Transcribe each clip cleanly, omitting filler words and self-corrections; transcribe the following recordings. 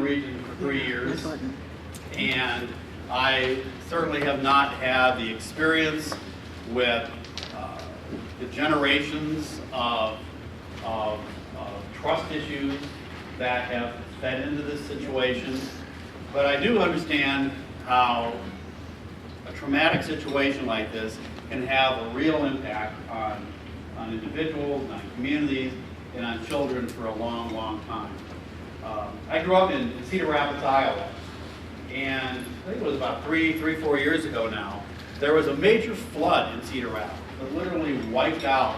region for 3 years, and I certainly have not had the experience with the generations of trust issues that have fed into this situation, but I do understand how a traumatic situation like this can have a real impact on individuals, on communities, and on children for a long, long time. I grew up in Cedar Rapids, Iowa, and I think it was about 4 years ago now, there was a major flood in Cedar Rapids that literally wiped out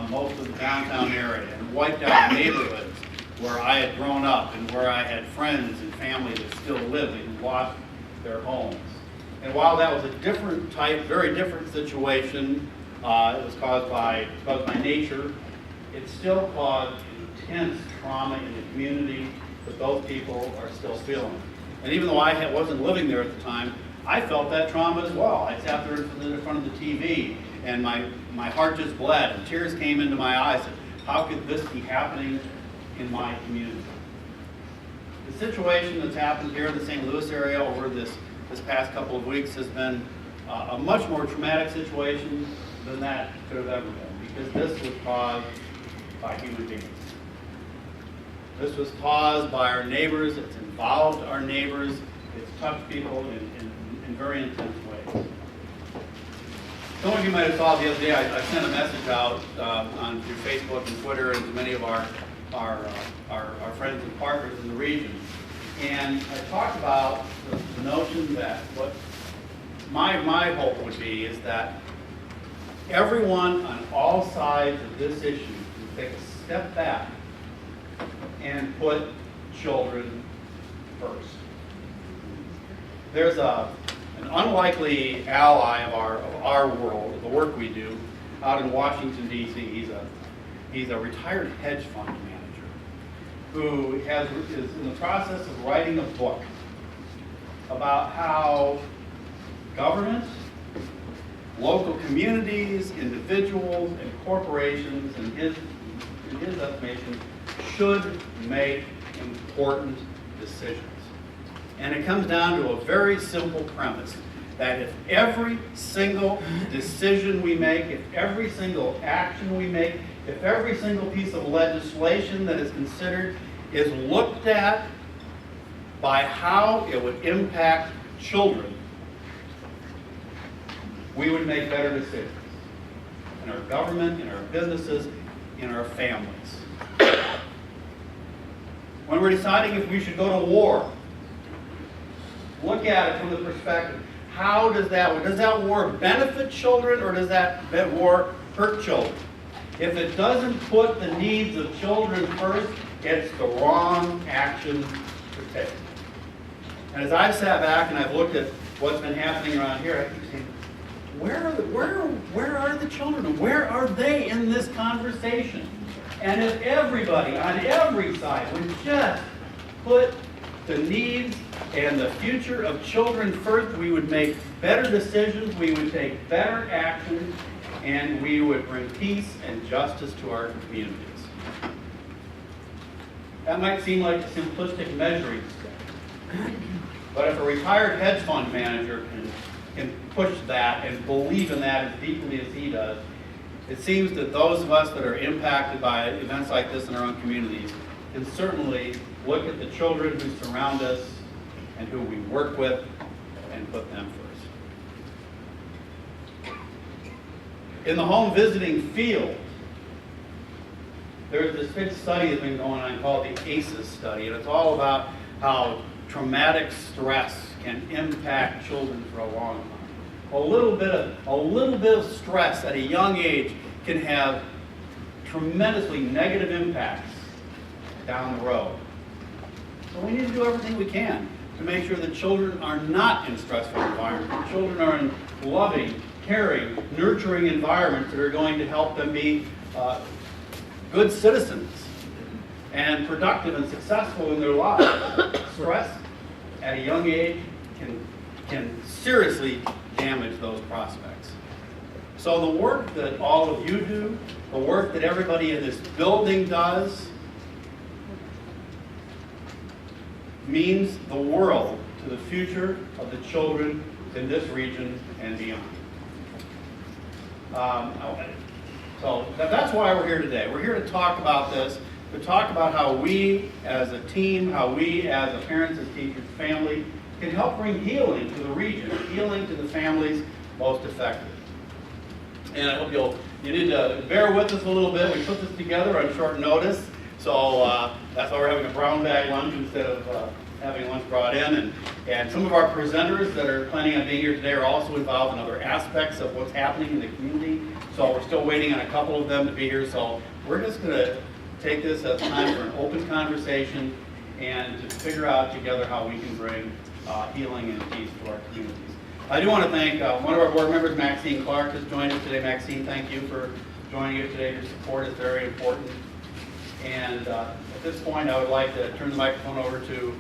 most of the downtown area and wiped out neighborhoods where I had grown up and where I had friends and family that still lived and lost their homes. And while that was a different type, very different situation, it was caused by nature, it still caused intense trauma in the community that those people are still feeling. And even though I wasn't living there at the time, I felt that trauma as well. I sat there in front of the TV and my heart just bled and tears came into my eyes. How could this be happening in my community? The situation that's happened here in the St. Louis area over this past couple of weeks has been a much more traumatic situation than that could have ever been, because this was caused by human beings. This was caused by our neighbors, it's involved our neighbors, it's touched people in very intense ways. Some of you might have saw the other day, I sent a message out on through Facebook and Twitter and to many of our friends and partners in the region. And I talked about the notion that what my hope would be is that everyone on all sides of this issue can take a step back and put children first. There's an unlikely ally of our world, of the work we do, out in Washington, D.C. He's a retired hedge fund manager who is in the process of writing a book about how government, local communities, individuals, and corporations, in his estimation, should make important decisions. And it comes down to a very simple premise, that if every single decision we make, if every single action we make, if every single piece of legislation that is considered is looked at by how it would impact children, we would make better decisions in our government, in our businesses, in our families. When we're deciding if we should go to war, look at it from the perspective, how does that war benefit children, or does that war hurt children? If it doesn't put the needs of children first, it's the wrong action to take. And as I've sat back and I've looked at what's been happening around here, I keep saying, where are the children? Where are they in this conversation? And if everybody on every side would just put the needs and the future of children first, we would make better decisions, we would take better action, and we would bring peace and justice to our communities. That might seem like a simplistic measuring stick, but if a retired hedge fund manager can push that and believe in that as deeply as he does, it seems that those of us that are impacted by events like this in our own communities can certainly look at the children who surround us and who we work with and put them first. In the home visiting field, there's this big study that's been going on called the ACEs study, and it's all about how traumatic stress can impact children for a long time. A little bit of stress at a young age can have tremendously negative impacts down the road. So we need to do everything we can to make sure that children are not in stressful environments. Children are in loving, caring, nurturing environments that are going to help them be good citizens and productive and successful in their lives. Stress at a young age can seriously damage those prospects. So the work that all of you do, the work that everybody in this building does, means the world to the future of the children in this region and beyond. So that's why we're here today. We're here to talk about this, to talk about how we as a team, how we as a parents, as teachers, family, can help bring healing to the region, healing to the families most affected. And I hope you need to bear with us a little bit. We put this together on short notice, so that's why we're having a brown bag lunch instead of having lunch brought in. And some of our presenters that are planning on being here today are also involved in other aspects of what's happening in the community. So we're still waiting on a couple of them to be here. So we're just going to take this as time for an open conversation and to figure out together how we can bring healing and peace to our communities. I do want to thank one of our board members, Maxine Clark, has joined us today. Maxine, thank you for joining us today. Your support is very important. And at this point, I would like to turn the microphone over to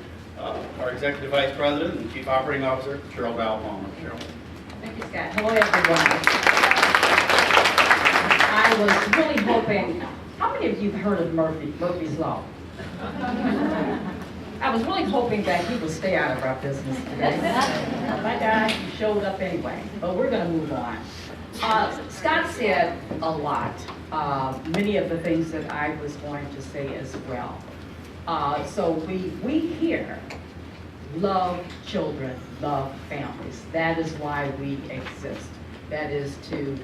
our Executive Vice President and Chief Operating Officer, Cheryl Val-Palmer. Cheryl. Thank you, Scott. Hello, everyone. I was really hoping, how many of you have heard of Murphy's Law? I was really hoping that he would stay out of our business today. My guy, he showed up anyway, but we're going to move on. Scott said a lot, many of the things that I was going to say as well. So we here love children, love families. That is why we exist. That is to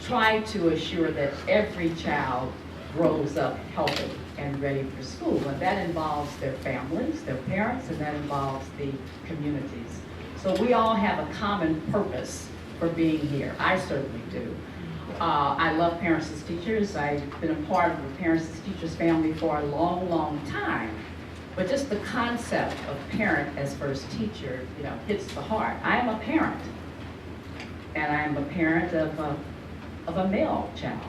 try to assure that every child grows up healthy and ready for school. And that involves their families, their parents, and that involves the communities. So we all have a common purpose for being here. I certainly do. I love Parents as Teachers. I've been a part of the Parents as Teachers family for a long, long time. But just the concept of parent as first teacher, hits the heart. I am a parent, and I am a parent of a male child.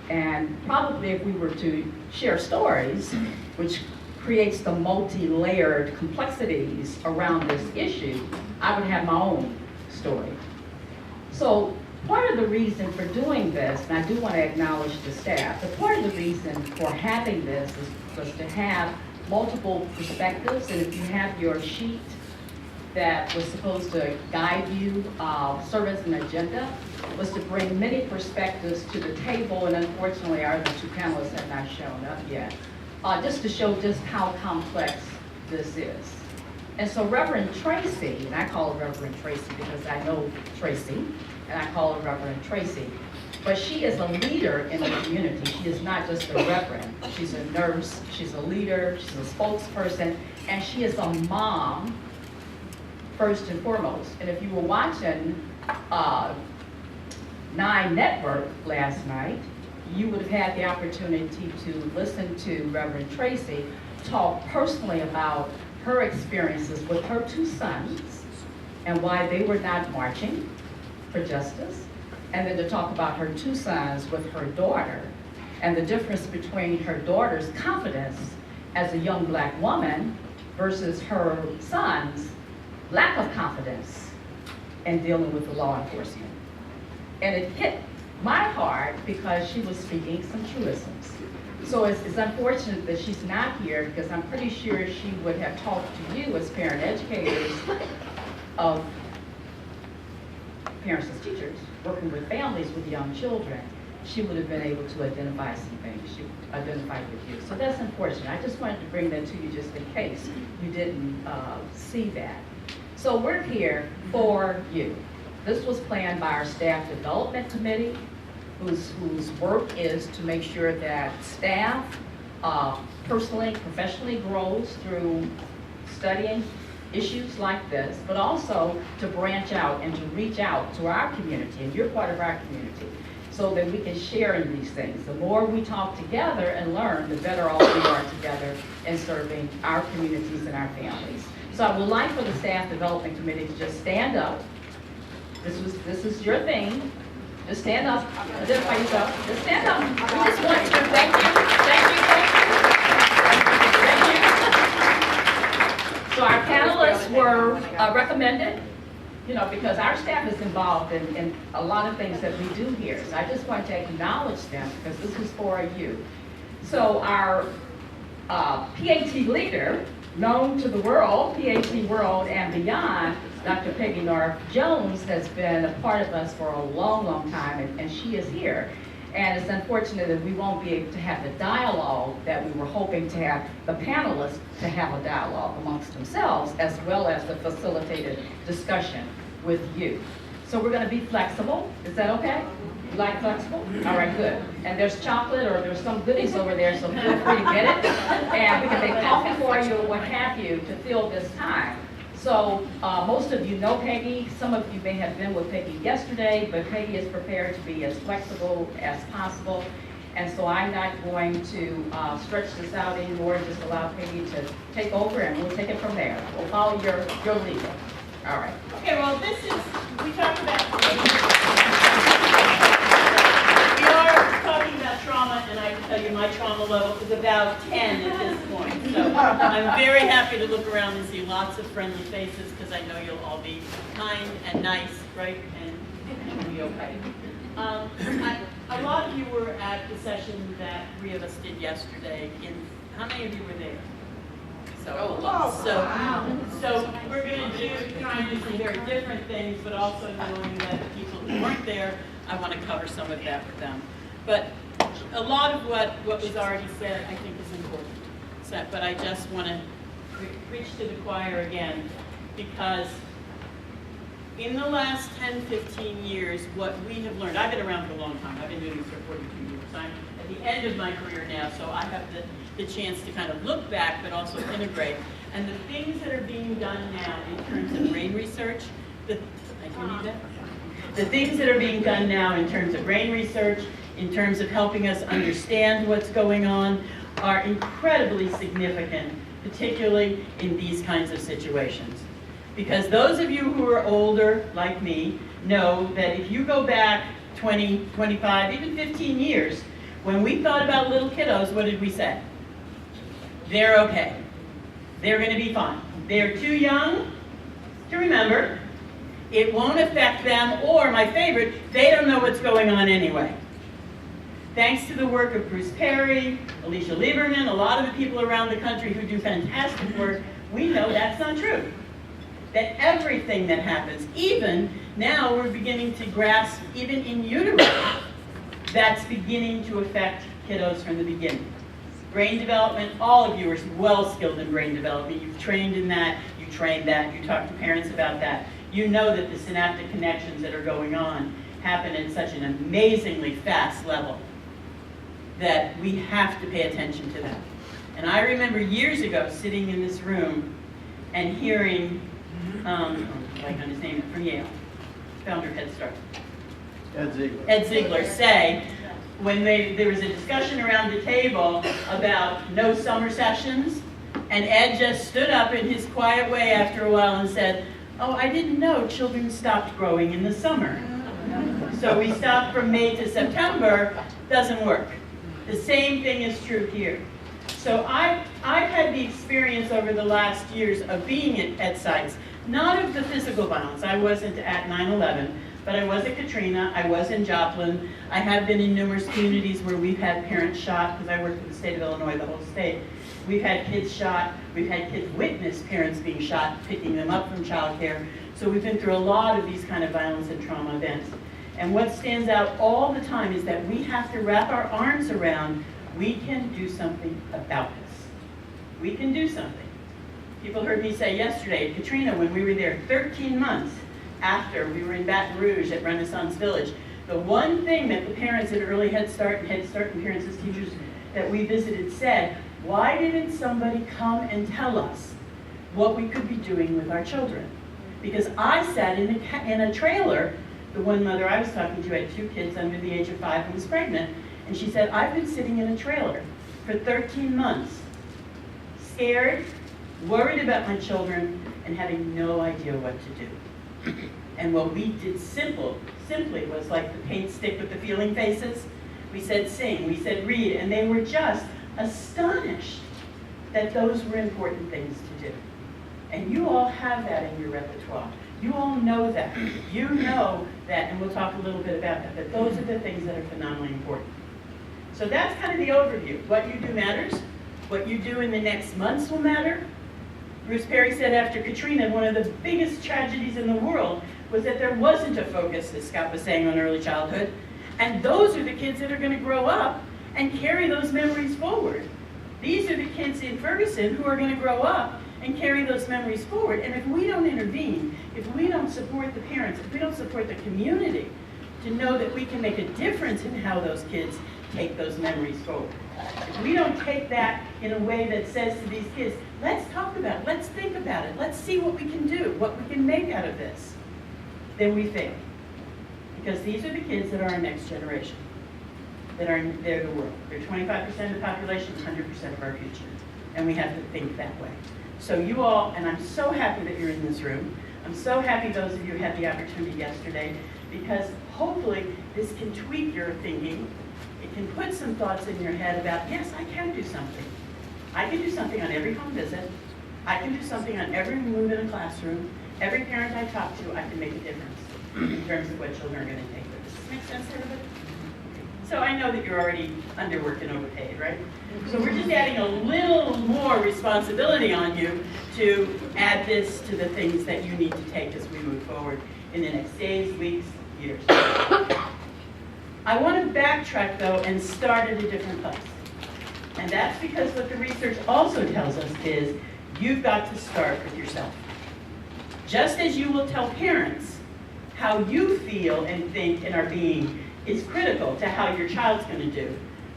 And probably if we were to share stories, which creates the multi-layered complexities around this issue, I would have my own story. So part of the reason for doing this, and I do want to acknowledge the staff, but part of the reason for having this was to have multiple perspectives. And if you have your sheet that was supposed to guide you, serve as an agenda, was to bring many perspectives to the table, and unfortunately our other two panelists have not shown up yet, just to show just how complex this is. And so Reverend Tracy, and I call her Reverend Tracy because I know Tracy, and I call her Reverend Tracy, but she is a leader in the community. She is not just a reverend. She's a nurse, she's a leader, she's a spokesperson, and she is a mom, first and foremost. And if you were watching 9 Network last night, you would have had the opportunity to listen to Reverend Tracy talk personally about her experiences with her 2 sons and why they were not marching for justice, and then to talk about her 2 sons with her daughter and the difference between her daughter's confidence as a young black woman versus her son's lack of confidence in dealing with the law enforcement. And it hit my heart because she was speaking some truisms. So it's unfortunate that she's not here, because I'm pretty sure she would have talked to you as parent educators of parents as teachers, working with families with young children. She would have been able to identify some things. She identified with you. So that's unfortunate. I just wanted to bring that to you just in case you didn't see that. So we're here for you. This was planned by our staff development committee, whose work is to make sure that staff personally, professionally grows through studying issues like this, but also to branch out and to reach out to our community, and you're part of our community, so that we can share in these things. The more we talk together and learn, the better off we are together in serving our communities and our families. So I would like for the staff development committee to just stand up. This is your thing. Just stand up, identify yourself, just stand up. We just want you to thank you, thank you, thank you. So our panelists were recommended, because our staff is involved in a lot of things that we do here. So I just want to acknowledge them because this is for you. So our PAT leader known to the world, PhD world and beyond, Dr. Peggy Jones has been a part of us for a long, long time, and she is here. And it's unfortunate that we won't be able to have the dialogue that we were hoping to have, the panelists to have a dialogue amongst themselves, as well as the facilitated discussion with you. So we're gonna be flexible. Is that okay? You like flexible? All right, good. And there's chocolate or there's some goodies over there, so feel free to get it. And we can make coffee for you or what have you to fill this time. So most of you know Peggy. Some of you may have been with Peggy yesterday, but Peggy is prepared to be as flexible as possible. And so I'm not going to stretch this out anymore, just allow Peggy to take over and we'll take it from there. We'll follow your lead. All right. Okay, well, this is, we talked about, we are talking about trauma, and I can tell you my trauma level is about 10 at this point. So I'm very happy to look around and see lots of friendly faces, because I know you'll all be kind and nice, right, and be okay. A lot of you were at the session that 3 of us did yesterday. How many of you were there? So we're going to try and do some very different things, but also knowing that the people who weren't there, I want to cover some of that with them. But a lot of what was already said, I think, is important. So, but I just want to preach to the choir again, because in the last 10, 15 years, what we have learned, I've been around for a long time. I've been doing this for 42 years. I'm at the end of my career now, so I have the chance to kind of look back, but also integrate. And the things that are being done now in terms of brain research, the things that are being done now in terms of brain research, in terms of helping us understand what's going on, are incredibly significant, particularly in these kinds of situations. Because those of you who are older, like me, know that if you go back 20, 25, even 15 years, when we thought about little kiddos, what did we say? They're okay. They're going to be fine. They're too young to remember. It won't affect them, or my favorite, they don't know what's going on anyway. Thanks to the work of Bruce Perry, Alicia Lieberman, a lot of the people around the country who do fantastic work, we know that's not true. That everything that happens, even now we're beginning to grasp, even in utero, that's beginning to affect kiddos from the beginning. Brain development, all of you are well skilled in brain development. You've trained in that, you trained that, you talk to parents about that. You know that the synaptic connections that are going on happen at such an amazingly fast level that we have to pay attention to that. And I remember years ago sitting in this room and hearing, like on his name from Yale, founder of Head Start. Ed Ziegler say, when there was a discussion around the table about no summer sessions, and Ed just stood up in his quiet way after a while and said, "Oh, I didn't know children stopped growing in the summer. So we stopped from May to September, doesn't work." The same thing is true here. So I've had the experience over the last years of being at sites, not of the physical violence. I wasn't at 9/11, but I was at Katrina, I was in Joplin. I have been in numerous communities where we've had parents shot, because I work for the state of Illinois, the whole state. We've had kids shot, we've had kids witness parents being shot, picking them up from childcare. So we've been through a lot of these kind of violence and trauma events. And what stands out all the time is that we have to wrap our arms around, we can do something about this. We can do something. People heard me say yesterday at Katrina, when we were there 13 months after we were in Baton Rouge at Renaissance Village, the one thing that the parents at Early Head Start and parents as teachers that we visited said, why didn't somebody come and tell us what we could be doing with our children? Because I sat in a trailer. The one mother I was talking to had 2 kids under the age of 5 and was pregnant, and she said, I've been sitting in a trailer for 13 months, scared, worried about my children, and having no idea what to do. And what we did simply was like the paint stick with the feeling faces. We said sing, we said read, and they were just astonished that those were important things to do. And you all have that in your repertoire. You all know that. You know that, and we'll talk a little bit about that, but those are the things that are phenomenally important. So that's kind of the overview. What you do matters. What you do in the next months will matter. Bruce Perry said after Katrina, one of the biggest tragedies in the world was that there wasn't a focus, as Scott was saying, on early childhood. And those are the kids that are going to grow up and carry those memories forward. These are the kids in Ferguson who are going to grow up and carry those memories forward. And if we don't intervene, if we don't support the parents, if we don't support the community to know that we can make a difference in how those kids take those memories forward, if we don't take that in a way that says to these kids, let's talk about it, let's think about it, let's see what we can do, what we can make out of this, then we fail. Because these are the kids that are our next generation. They're the world. They're 25% of the population, 100% of our future. And we have to think that way. So you all, and I'm so happy that you're in this room. I'm so happy those of you who had the opportunity yesterday, because hopefully this can tweak your thinking. It can put some thoughts in your head about, yes, I can do something. I can do something on every home visit. I can do something on every move in a classroom. Every parent I talk to, I can make a difference in terms of what children are going to take. Does this make sense, everybody? So I know that you're already underworked and overpaid, right? So we're just adding a little more responsibility on you to add this to the things that you need to take as we move forward in the next days, weeks, years. I want to backtrack, though, and start at a different place. And that's because what the research also tells us is you've got to start with yourself. Just as you will tell parents how you feel and think and are being is critical to how your child's going to do,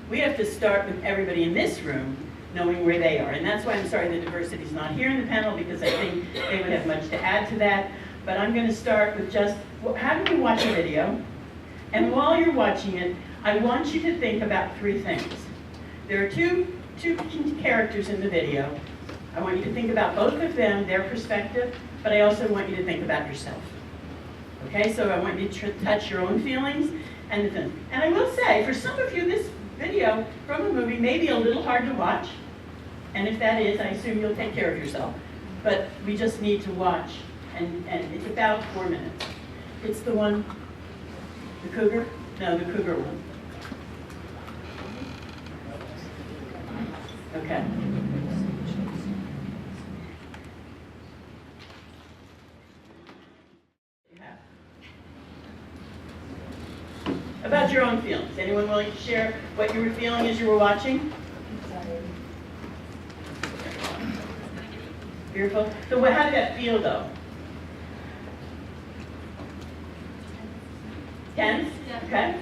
we have to start with everybody in this room knowing where they are. And that's why I'm sorry the diversity's not here in the panel, because I think they would have much to add to that. But I'm going to start with just having you watch a video. And while you're watching it, I want you to think about three things. There are two characters in the video. I want you to think about both of them, their perspective, but I also want you to think about yourself. Okay, so I want you to touch your own feelings and the things. And I will say, for some of you, this video from a movie may be a little hard to watch. And if that is, I assume you'll take care of yourself. But we just need to watch. And it's about 4 minutes. It's the one, the cougar? No, the cougar one. Okay. About your own feelings. Anyone willing to share what you were feeling as you were watching? Fearful? So how did that feel, though? Tense? Okay.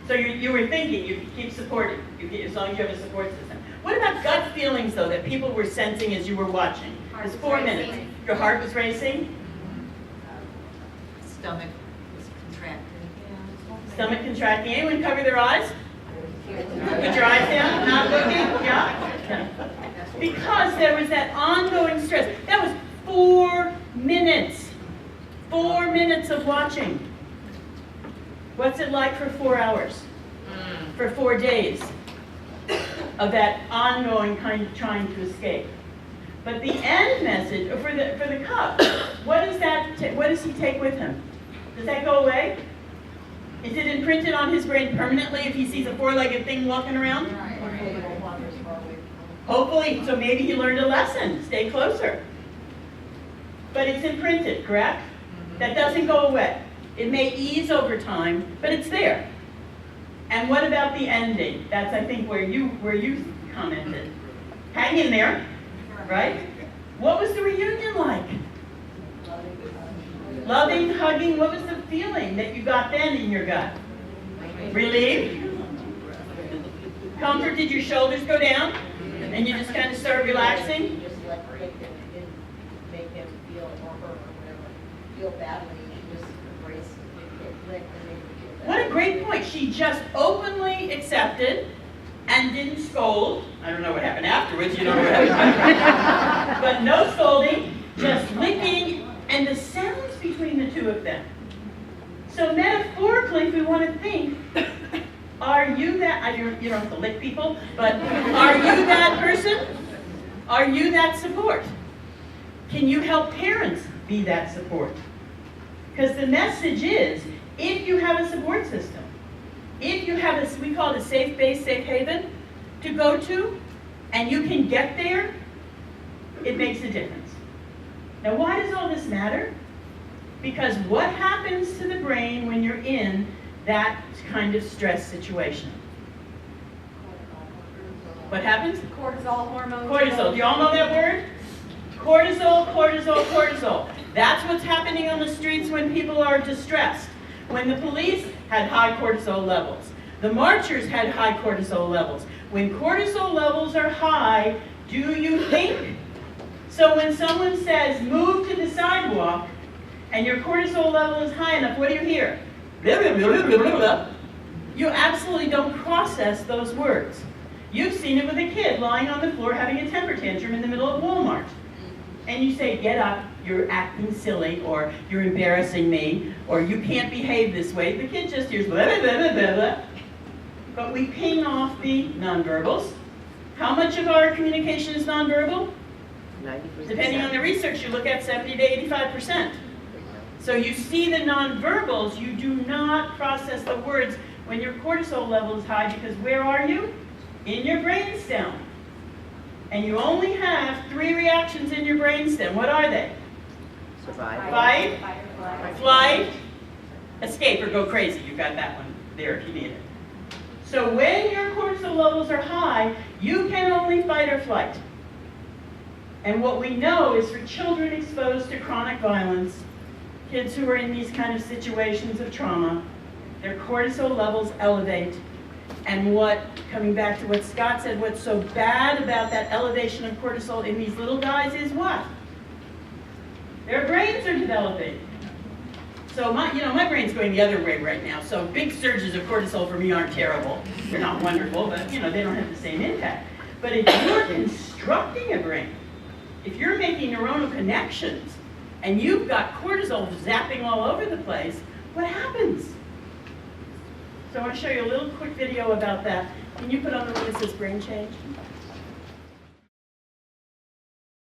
So you were thinking, you keep supporting, as long as you have a support system. What about gut feelings, though, that people were sensing as you were watching? It's 4 minutes. Your heart was racing? Stomach was contracting. Stomach contracting. Anyone cover their eyes? Put your eyes down, not looking? Yeah? Because there was that ongoing stress. That was 4 minutes. 4 minutes of watching. What's it like for 4 hours? For 4 days of that ongoing kind of trying to escape. But the end message, for the cub, what does he take with him? Does that go away? Is it imprinted on his brain permanently if he sees a 4-legged thing walking around? Hopefully, so maybe he learned a lesson. Stay closer. But it's imprinted, correct? That doesn't go away. It may ease over time, but it's there. And what about the ending? That's, I think, where you commented. Hang in there, right? What was the reunion like? Loving, hugging, what was the feeling that you got then in your gut? Relief? Comfort, did your shoulders go down? And you just kind of start relaxing? Just make him feel or her or whatever, feel badly, you just embrace it, What a great point. She just openly accepted and didn't scold. I don't know what happened afterwards, you don't know what happened. But no scolding, just licking, and the sounds between the two of them. So metaphorically, if we want to think, are you that, you don't have to lick people, but are you that person? Are you that support? Can you help parents be that support? Because the message is, if you have a support system, if you have we call it a safe base, safe haven to go to, and you can get there, it makes a difference. Now, why does all this matter? Because what happens to the brain when you're in that kind of stress situation? What happens? Cortisol hormones. Cortisol. Do you all know that word? Cortisol, cortisol, cortisol. That's what's happening on the streets when people are distressed. When the police had high cortisol levels. The marchers had high cortisol levels. When cortisol levels are high, do you think? So when someone says, move to the sidewalk, and your cortisol level is high enough, what do you hear? Blah, blah, blah, blah, blah, blah. You absolutely don't process those words. You've seen it with a kid lying on the floor having a temper tantrum in the middle of Walmart. And you say, get up, you're acting silly, or you're embarrassing me, or you can't behave this way. The kid just hears blah, blah, blah, blah, blah, blah. But we ping off the nonverbals. How much of our communication is nonverbal? 90%. Depending on the research, you look at 70 to 85%. So you see the nonverbals, you do not process the words when your cortisol level is high, because where are you? In your brainstem. And you only have 3 reactions in your brainstem. What are they? Survive. Fight, flight, escape, or go crazy. You've got that one there if you need it. So when your cortisol levels are high, you can only fight or flight. And what we know is for children exposed to chronic violence, kids who are in these kind of situations of trauma, their cortisol levels elevate. And coming back to what Scott said, what's so bad about that elevation of cortisol in these little guys is what? Their brains are developing. So my brain's going the other way right now. So big surges of cortisol for me aren't terrible. They're not wonderful, but they don't have the same impact. But if you're constructing a brain, if you're making neuronal connections, and you've got cortisol zapping all over the place, what happens? So I want to show you a little quick video about that. Can you put on the one that says brain change?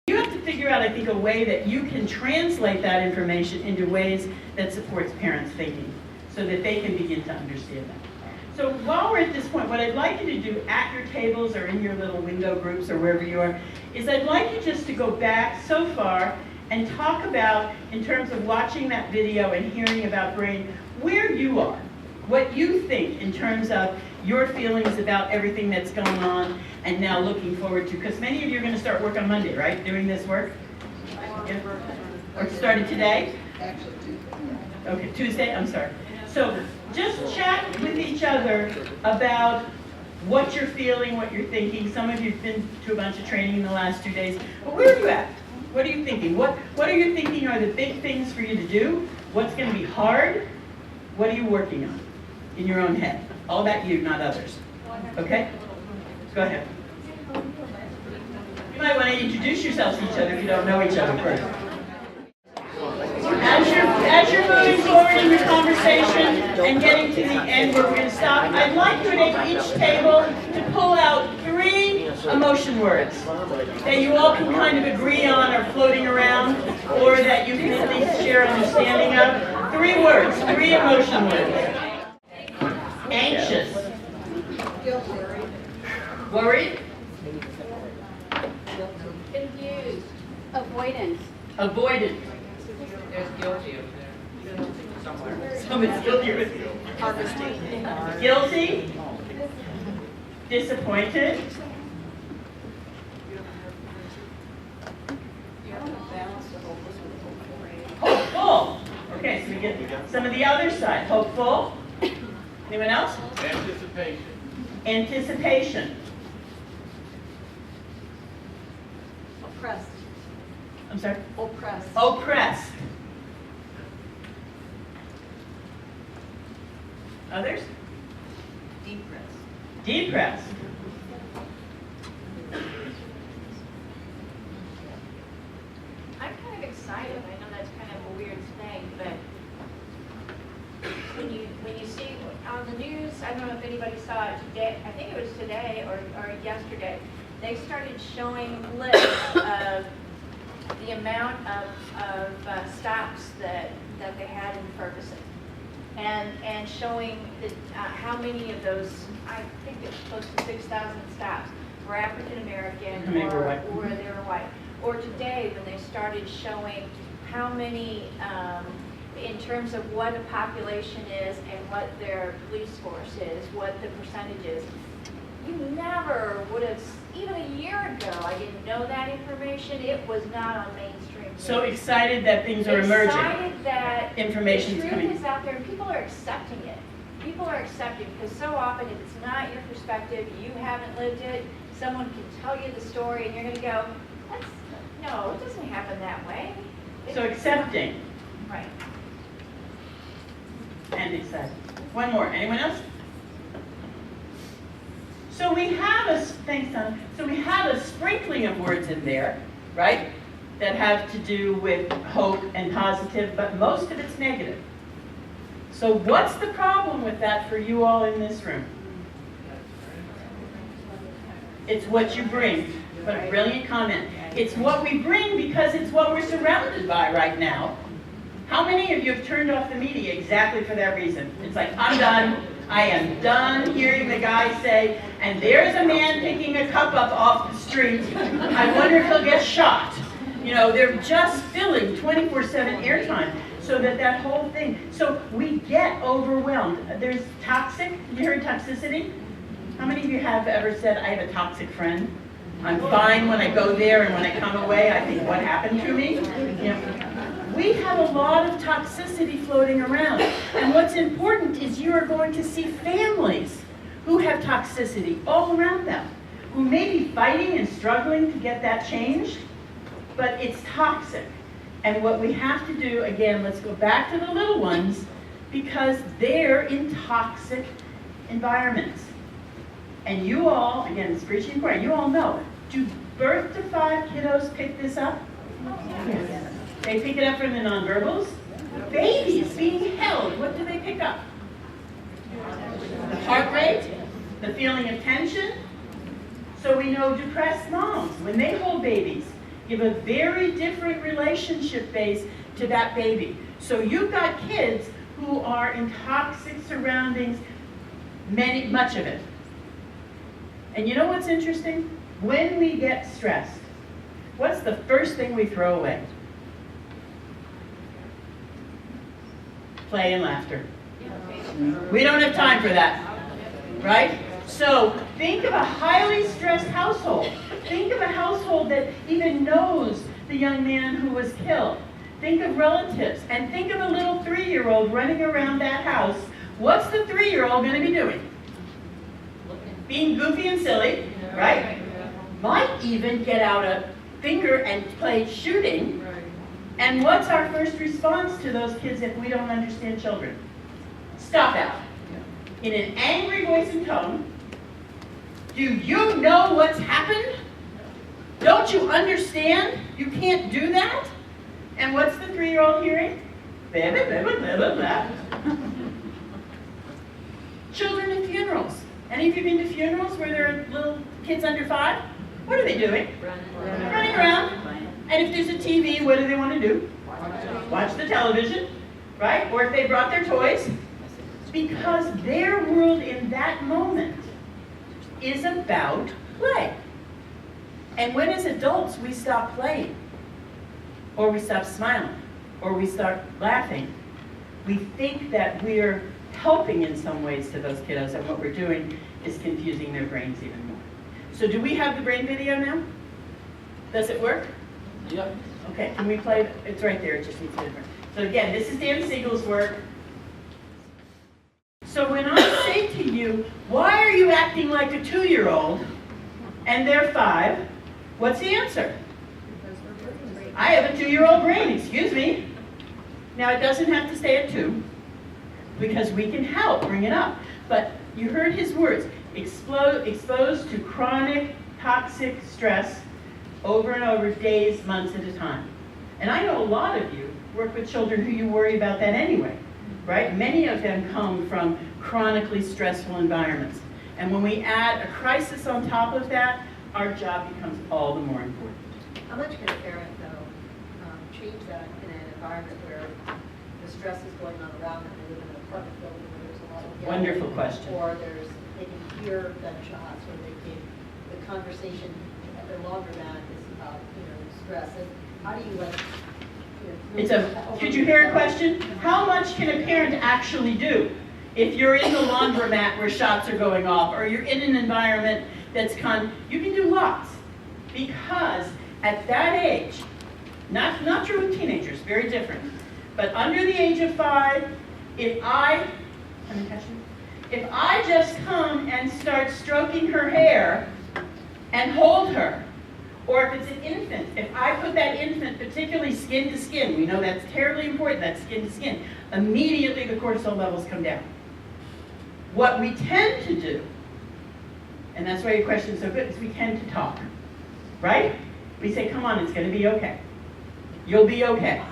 You have to figure out, I think, a way that you can translate that information into ways that supports parents' thinking so that they can begin to understand that. So while we're at this point, what I'd like you to do at your tables or in your little window groups or wherever you are, is I'd like you just to go back so far and talk about, in terms of watching that video and hearing about brain, where you are, what you think in terms of your feelings about everything that's going on and now looking forward to, because many of you are going to start work on Monday, right, doing this work? Yeah. Or started today? Actually, Tuesday. Okay, Tuesday, I'm sorry. So just chat with each other about what you're feeling, what you're thinking. Some of you have been to a bunch of training in the last 2 days, but where are you at? What are you thinking? What are you thinking are the big things for you to do? What's going to be hard? What are you working on in your own head? All about you, not others. Okay? Go ahead. You might want to introduce yourselves to each other if you don't know each other first. As you're moving forward in your conversation and getting to the end where we're going to stop, I'd like you at each table to pull out 3 emotion words that you all can kind of agree on or floating around, or that you can at least share understanding of. 3 words, 3 emotion words. Anxious. Worried. Confused. Avoidance. Avoidant. There's guilty over there. Somewhere. Someone's guilty with you. Harvesting. Guilty. Disappointed. Hopeful. Okay, so we get some of the other side. Hopeful. Anyone else? Anticipation. Anticipation. Oppressed. I'm sorry? Oppressed. Oppressed. Others? Depressed. Depressed. I'm kind of excited. I know that's kind of a weird thing, but when you see on the news, I don't know if anybody saw it today. I think it was today or yesterday. They started showing lists of the amount of stops that they had in Ferguson, and showing how many of those. I think it's close to 6,000 stops. were African American They were white. or they were white. Or today, when they started showing how many, in terms of what a population is and what their police force is, what the percentage is. You never would have, even a year ago, I didn't know that information. It was not on mainstream news. So excited that things are emerging. Excited that Information's the coming. truth is out there and people are accepting it. People are accepting, because so often if it's not your perspective, you haven't lived it, someone can tell you the story and you're going to go, no, it doesn't happen that way. So accepting Right. and excited. One more. Anyone else? So we have thanks, Donna. So we have a sprinkling of words in there, right? That have to do with hope and positive, but most of it's negative. So what's the problem with that for you all in this room? It's what you bring. What a brilliant comment. It's what we bring because it's what we're surrounded by right now. How many of you have turned off the media exactly for that reason? It's like, I'm done. I am done hearing the guy say, and there's a man picking a cup up off the street. I wonder if he'll get shot. You know, they're just filling 24/7 airtime. So that whole thing, so we get overwhelmed. There's toxic, you heard toxicity? How many of you have ever said, I have a toxic friend? I'm fine when I go there, and when I come away, I think, what happened to me? You know, we have a lot of toxicity floating around. And what's important is you are going to see families who have toxicity all around them, who may be fighting and struggling to get that changed, but it's toxic. And what we have to do, again, let's go back to the little ones, because they're in toxic environments. And you all, again, it's preaching and prayer, you all know, do birth to 5 kiddos pick this up? Yes. They pick it up from the nonverbals. Babies being held, what do they pick up? The heart rate, the feeling of tension. So we know depressed moms, when they hold babies, give a very different relationship base to that baby. So you've got kids who are in toxic surroundings, much of it. And you know what's interesting? When we get stressed, what's the first thing we throw away? Play and laughter. We don't have time for that, right? So think of a highly stressed household. Think of a household that even knows the young man who was killed. Think of relatives, and think of a little 3-year-old running around that house. What's the 3-year-old going to be doing? Being goofy and silly, right? Might even get out a finger and play shooting. And what's our first response to those kids if we don't understand children? Stop that. In an angry voice and tone, do you know what's happened? Don't you understand? You can't do that? And what's the 3-year-old hearing? Blah, blah, blah, blah, blah, blah. Children at funerals. Any of you been to funerals where there are little kids under 5? What are they doing? Running around. And if there's a TV, what do they want to do? Watch the television, right? Or if they brought their toys. Because their world in that moment is about play. And when as adults we stop playing, or we stop smiling, or we start laughing, we think that we're helping in some ways to those kiddos, and what we're doing is confusing their brains even more. So do we have the brain video now? Does it work? Yep. Okay, can we play? It's right there, it just needs to be different. So again, this is Dan Siegel's work. So when I say to you, why are you acting like a 2-year-old and they're 5, what's the answer? I have a 2-year-old brain, excuse me. Now it doesn't have to stay at 2, because we can help bring it up. But you heard his words, exposed to chronic toxic stress over and over, days, months at a time. And I know a lot of you work with children who you worry about that anyway, right? Many of them come from chronically stressful environments. And when we add a crisis on top of that, our job becomes all the more important. How much can a parent, though, change that in an environment where the stress is going on around them? They live in an apartment building where there's a lot of yelling. Wonderful question. Or they can hear gunshots, or they can, the conversation at the laundromat is about, stress, and how do you like, Could you hear a question? How much can a parent actually do if you're in the laundromat where shots are going off, or you're in an environment that's you can do lots. Because at that age, not true with teenagers, very different, but under the age of 5, if I just come and start stroking her hair and hold her, or if it's an infant, if I put that infant particularly skin to skin, we know that's terribly important, that's skin to skin, immediately the cortisol levels come down. What we tend to do, and that's why your question is so good, is we tend to talk, right? We say, come on, it's going to be okay. You'll be okay.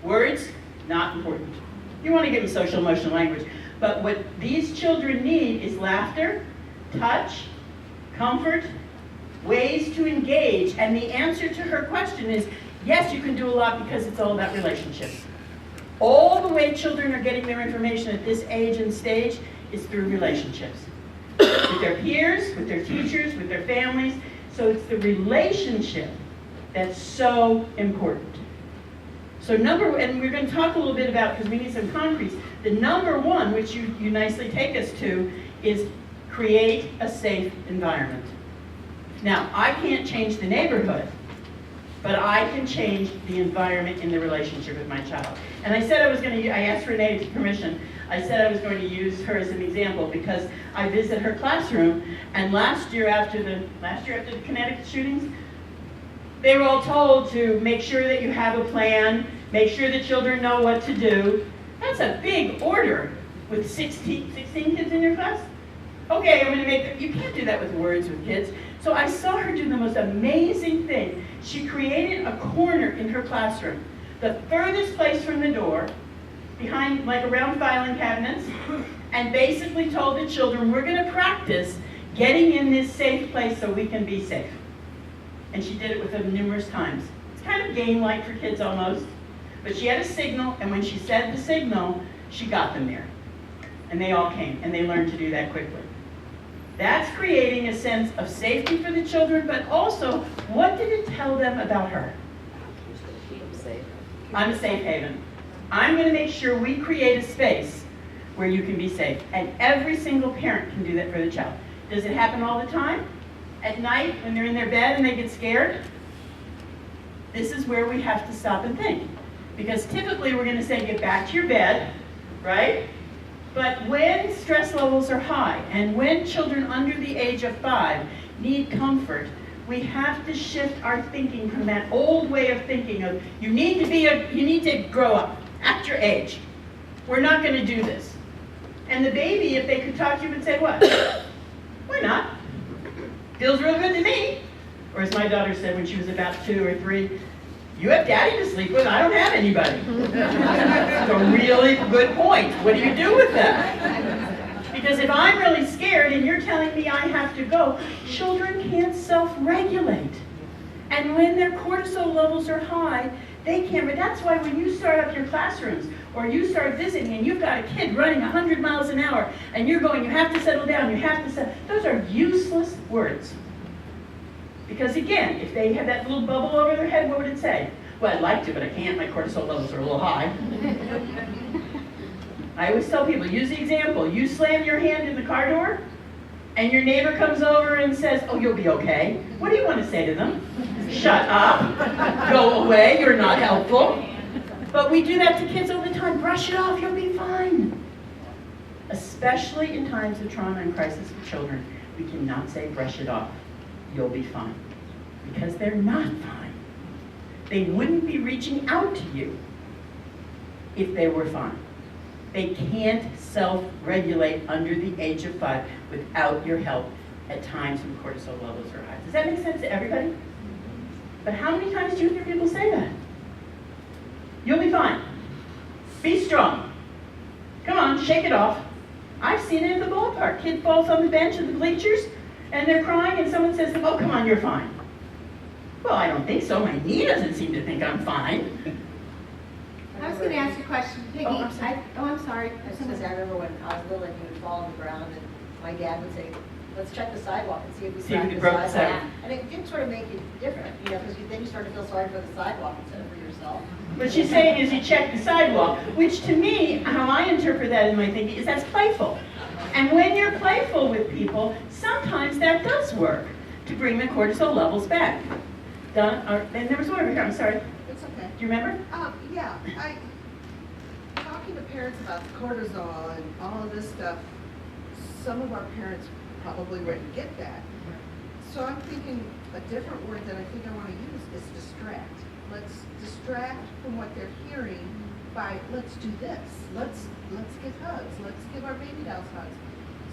Words, not important. You want to give them social emotional language. But what these children need is laughter, touch, comfort, ways to engage. And the answer to her question is, yes, you can do a lot because it's all about relationships. All the way children are getting their information at this age and stage is through relationships. With their peers, with their teachers, with their families. So it's the relationship that's so important. So and we're going to talk a little bit about, because we need some concrete, the number one, which you nicely take us to, is create a safe environment. Now, I can't change the neighborhood, but I can change the environment in the relationship with my child. And I said I asked Renee permission, I said I was going to use her as an example because I visit her classroom, and last year after the Connecticut shootings, they were all told to make sure that you have a plan, make sure the children know what to do. That's a big order with 16 kids in your class. Okay, I'm going to you can't do that with words with kids. So I saw her do the most amazing thing. She created a corner in her classroom, the furthest place from the door, behind, like around filing cabinets, and basically told the children, we're going to practice getting in this safe place so we can be safe. And she did it with them numerous times. It's kind of game-like for kids almost. But she had a signal, and when she said the signal, she got them there. And they all came, and they learned to do that quickly. That's creating a sense of safety for the children, but also, what did it tell them about her? I'm a safe haven. I'm going to make sure we create a space where you can be safe. And every single parent can do that for the child. Does it happen all the time? At night, when they're in their bed and they get scared? This is where we have to stop and think. Because typically we're going to say, get back to your bed, right? But when stress levels are high, and when children under the age of 5 need comfort, we have to shift our thinking from that old way of thinking of, you need to grow up, act your age. We're not going to do this. And the baby, if they could talk to you, would say, what? Why not? Feels real good to me. Or as my daughter said when she was about 2 or 3, you have daddy to sleep with, I don't have anybody. That's a really good point. What do you do with that? Because if I'm really scared and you're telling me I have to go, children can't self-regulate. And when their cortisol levels are high, they can't. But that's why when you start up your classrooms, or you start visiting and you've got a kid running 100 miles an hour, and you're going, you have to settle down, you have to settle, those are useless words. Because again, if they had that little bubble over their head, what would it say? Well, I'd like to, but I can't, my cortisol levels are a little high. I always tell people, use the example, you slam your hand in the car door, and your neighbor comes over and says, oh, you'll be okay. What do you want to say to them? Shut up, go away, you're not helpful. But we do that to kids all the time. Brush it off, you'll be fine. Especially in times of trauma and crisis with children, we cannot say brush it off, you'll be fine. Because they're not fine. They wouldn't be reaching out to you if they were fine. They can't self-regulate under the age of 5 without your help at times when cortisol levels are high. Does that make sense to everybody? But how many times do you hear people say that? You'll be fine. Be strong. Come on, shake it off. I've seen it in the ballpark. Kid falls on the bench of the bleachers, and they're crying, and someone says to them, oh, come on, you're fine. Well, I don't think so. My knee doesn't seem to think I'm fine. I was going to ask a question. Peggy, Oh, I'm sorry. I'm sorry. I remember when I was little and he would fall on the ground and my dad would say, let's check the sidewalk and see if we See if we cracked could the broke the sidewalk. sidewalk. And it did sort of make it different, you know, because then you start to feel sorry for the sidewalk instead of for yourself. What she's saying is you check the sidewalk, which to me, how I interpret that in my thinking is that's playful. And when you're playful with people, sometimes that does work to bring the cortisol levels back. Donna, and there was one over here, I'm sorry. It's okay. Do you remember? Yeah, talking to parents about cortisol and all of this stuff, some of our parents probably wouldn't get that. So I'm thinking a different word that I think I want to use is distract. Let's distract from what they're hearing by, let's do this, let's get hugs, let's give our baby dolls hugs.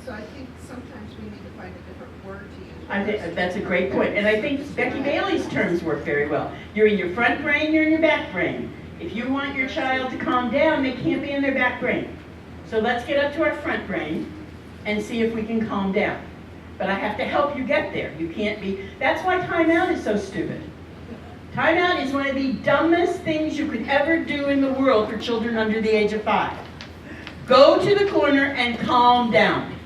So I think sometimes we need to find a different word to use. I think that's a great point. And I think Becky Bailey's terms work very well. You're in your front brain, you're in your back brain. If you want your child to calm down, they can't be in their back brain. So let's get up to our front brain and see if we can calm down. But I have to help you get there. You can't be, that's why timeout is so stupid. Timeout is one of the dumbest things you could ever do in the world for children under the age of 5. Go to the corner and calm down.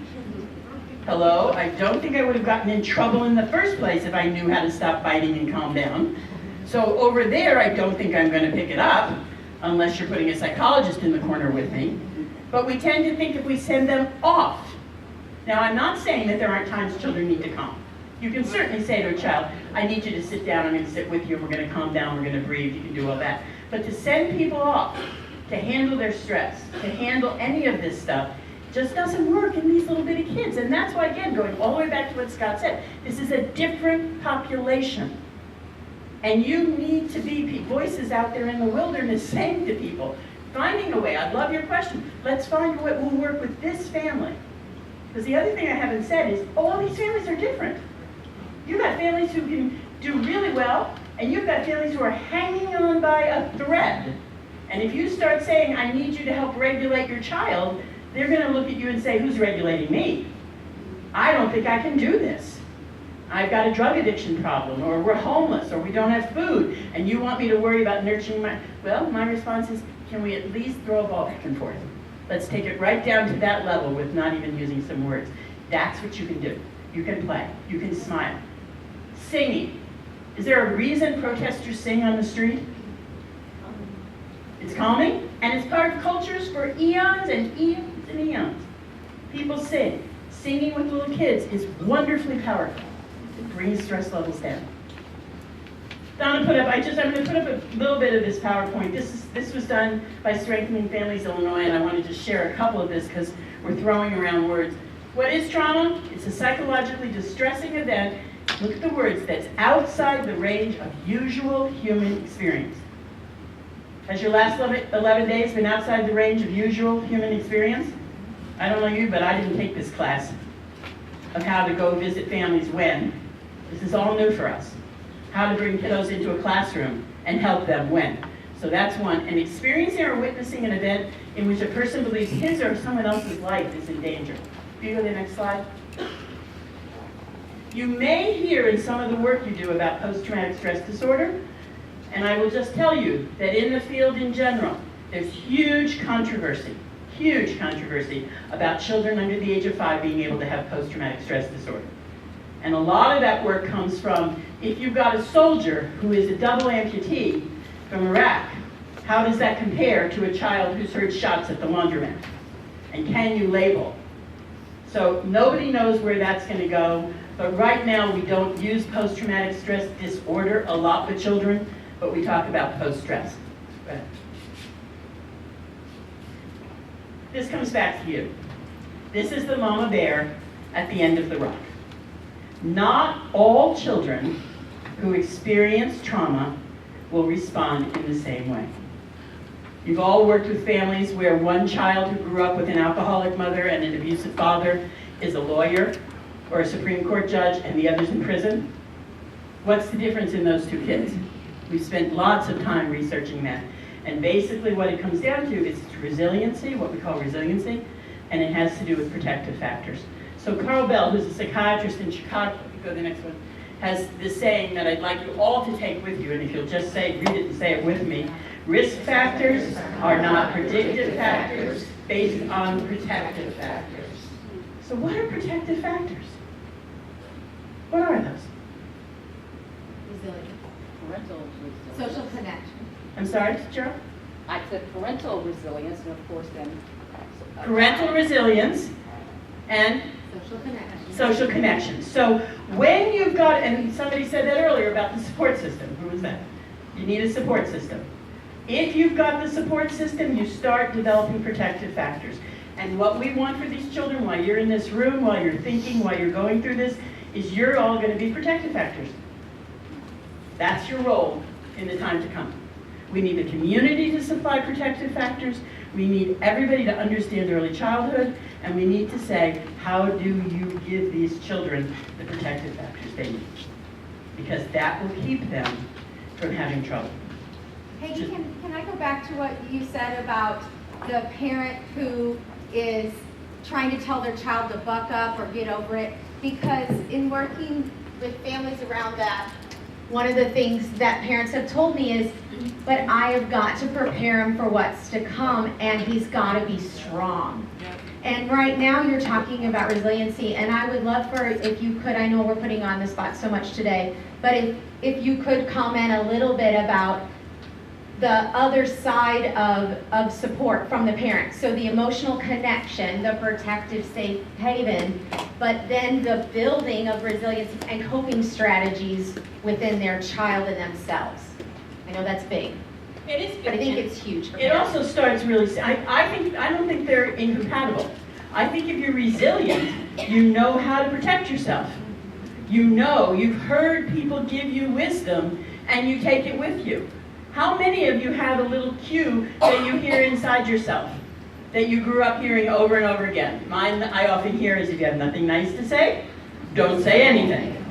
Hello, I don't think I would have gotten in trouble in the first place if I knew how to stop biting and calm down. So over there, I don't think I'm going to pick it up, unless you're putting a psychologist in the corner with me. But we tend to think if we send them off. Now, I'm not saying that there aren't times children need to calm. You can certainly say to a child, I need you to sit down, I'm going to sit with you, we're going to calm down, we're going to breathe, you can do all that. But to send people off, to handle their stress, to handle any of this stuff, just doesn't work in these little bitty kids. And that's why, again, going all the way back to what Scott said, this is a different population. And you need to be voices out there in the wilderness saying to people, finding a way. I love your question. Let's find what will work with this family. Because the other thing I haven't said is, all these families are different. You've got families who can do really well, and you've got families who are hanging on by a thread. And if you start saying, I need you to help regulate your child, they're going to look at you and say, who's regulating me? I don't think I can do this. I've got a drug addiction problem, or we're homeless, or we don't have food, and you want me to worry about nurturing my... Well, my response is, can we at least throw a ball back and forth? Let's take it right down to that level with not even using some words. That's what you can do. You can play. You can smile. Singing. Is there a reason protesters sing on the street? It's calming, and it's part of cultures for eons and eons and eons. People sing. Singing with little kids is wonderfully powerful. It brings stress levels down. Donna put up, I'm going to put up a little bit of this PowerPoint. This was done by Strengthening Families Illinois, and I wanted to share a couple of this because we're throwing around words. What is trauma? It's a psychologically distressing event. Look at the words, that's outside the range of usual human experience. Has your last 11 days been outside the range of usual human experience? I don't know you, but I didn't take this class of how to go visit families when. This is all new for us. How to bring kiddos into a classroom and help them when. So that's one. And experiencing or witnessing an event in which a person believes his or someone else's life is in danger. Can you go to the next slide? You may hear in some of the work you do about post-traumatic stress disorder, and I will just tell you that in the field in general, there's huge controversy about children under the age of 5 being able to have post-traumatic stress disorder. And a lot of that work comes from, if you've got a soldier who is a double amputee from Iraq, how does that compare to a child who's heard shots at the laundromat? And can you label? So nobody knows where that's going to go, but right now we don't use post-traumatic stress disorder a lot with children, but we talk about post-stress. Go ahead. This comes back to you. This is the mama bear at the end of the rock. Not all children who experience trauma will respond in the same way. You've all worked with families where one child who grew up with an alcoholic mother and an abusive father is a lawyer or a Supreme Court judge and the other's in prison. What's the difference in those two kids? We've spent lots of time researching that. And basically what it comes down to is resiliency, what we call resiliency, and it has to do with protective factors. So Carl Bell, who's a psychiatrist in Chicago, if you go to the next one, has this saying that I'd like you all to take with you, and if you'll just read it and say it with me. Risk factors are not predictive factors based on protective factors. So what are protective factors? What are those? Resilience. Parental resilience. Social connection. I'm sorry, Cheryl? I said parental resilience, and of course then. Parental resilience and Social connection. social connection. So when you've got, and somebody said that earlier about the support system. Who was that? You need a support system. If you've got the support system, you start developing protective factors. And what we want for these children, while you're in this room, while you're thinking, while you're going through this, is you're all going to be protective factors. That's your role in the time to come. We need the community to supply protective factors. We need everybody to understand early childhood. And we need to say, how do you give these children the protective factors they need? Because that will keep them from having trouble. Peggy, can I go back to what you said about the parent who is trying to tell their child to buck up or get over it? Because in working with families around that, one of the things that parents have told me is, but I have got to prepare him for what's to come, and he's got to be strong. And right now you're talking about resiliency, and I would love for, if you could, I know we're putting on the spot so much today, but if you could comment a little bit about the other side of support from the parents. So the emotional connection, the protective safe haven, but then the building of resiliency and coping strategies within their child and themselves. I know that's big, It is big. but I think it's huge for It parents. also starts really, I don't think they're incompatible. I think if you're resilient, you know how to protect yourself. You know, you've heard people give you wisdom and you take it with you. How many of you have a little cue that you hear inside yourself, that you grew up hearing over and over again? Mine, I often hear is, if you have nothing nice to say, don't say anything.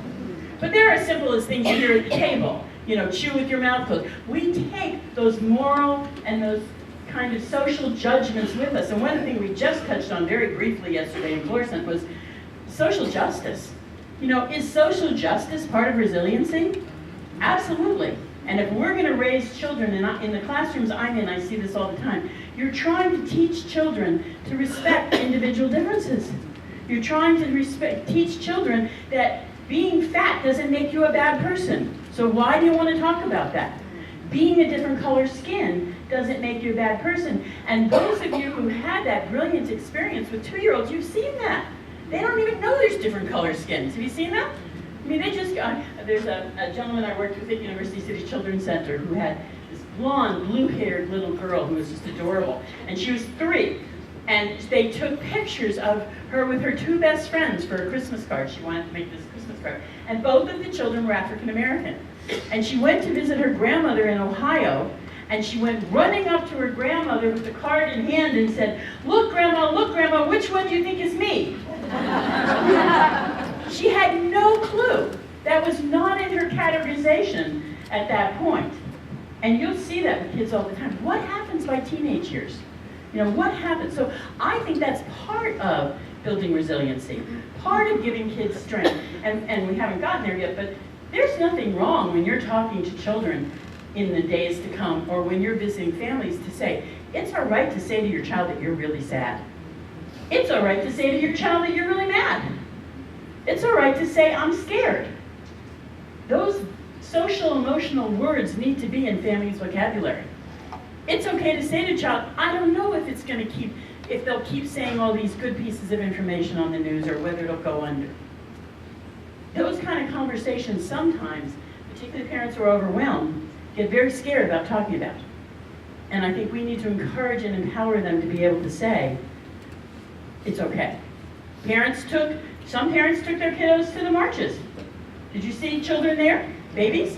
But there are simple as things you hear at the table. You know, chew with your mouth closed. We take those moral and those kind of social judgments with us. And one thing we just touched on very briefly yesterday in Florissant was social justice. You know, is social justice part of resiliency? Absolutely. And if we're going to raise children, and in the classrooms I'm in, I see this all the time, you're trying to teach children to respect individual differences. You're trying to teach children that being fat doesn't make you a bad person. So why do you want to talk about that? Being a different color skin doesn't make you a bad person. And those of you who had that brilliant experience with 2-year-olds, you've seen that. They don't even know there's different color skins. Have you seen that? I mean, they just got, there's a gentleman I worked with at University City Children's Center who had this blonde, blue-haired little girl who was just adorable. And she was 3. And they took pictures of her with her 2 best friends for a Christmas card. She wanted to make this Christmas card. And both of the children were African American. And she went to visit her grandmother in Ohio, and she went running up to her grandmother with the card in hand and said, look, Grandma, which one do you think is me? She had no clue. That was not in her categorization at that point. And you'll see that with kids all the time. What happens by teenage years? You know, what happens? So I think that's part of building resiliency, part of giving kids strength. And we haven't gotten there yet, but there's nothing wrong when you're talking to children in the days to come, or when you're visiting families, to say, it's all right to say to your child that you're really sad. It's all right to say to your child that you're really mad. It's all right to say, I'm scared. Those social emotional words need to be in families' vocabulary. It's okay to say to a child, I don't know if they'll keep saying all these good pieces of information on the news, or whether it'll go under. Those kind of conversations sometimes, particularly parents who are overwhelmed, get very scared about talking about. And I think we need to encourage and empower them to be able to say, it's okay. Some parents took their kiddos to the marches. Did you see children there? Babies?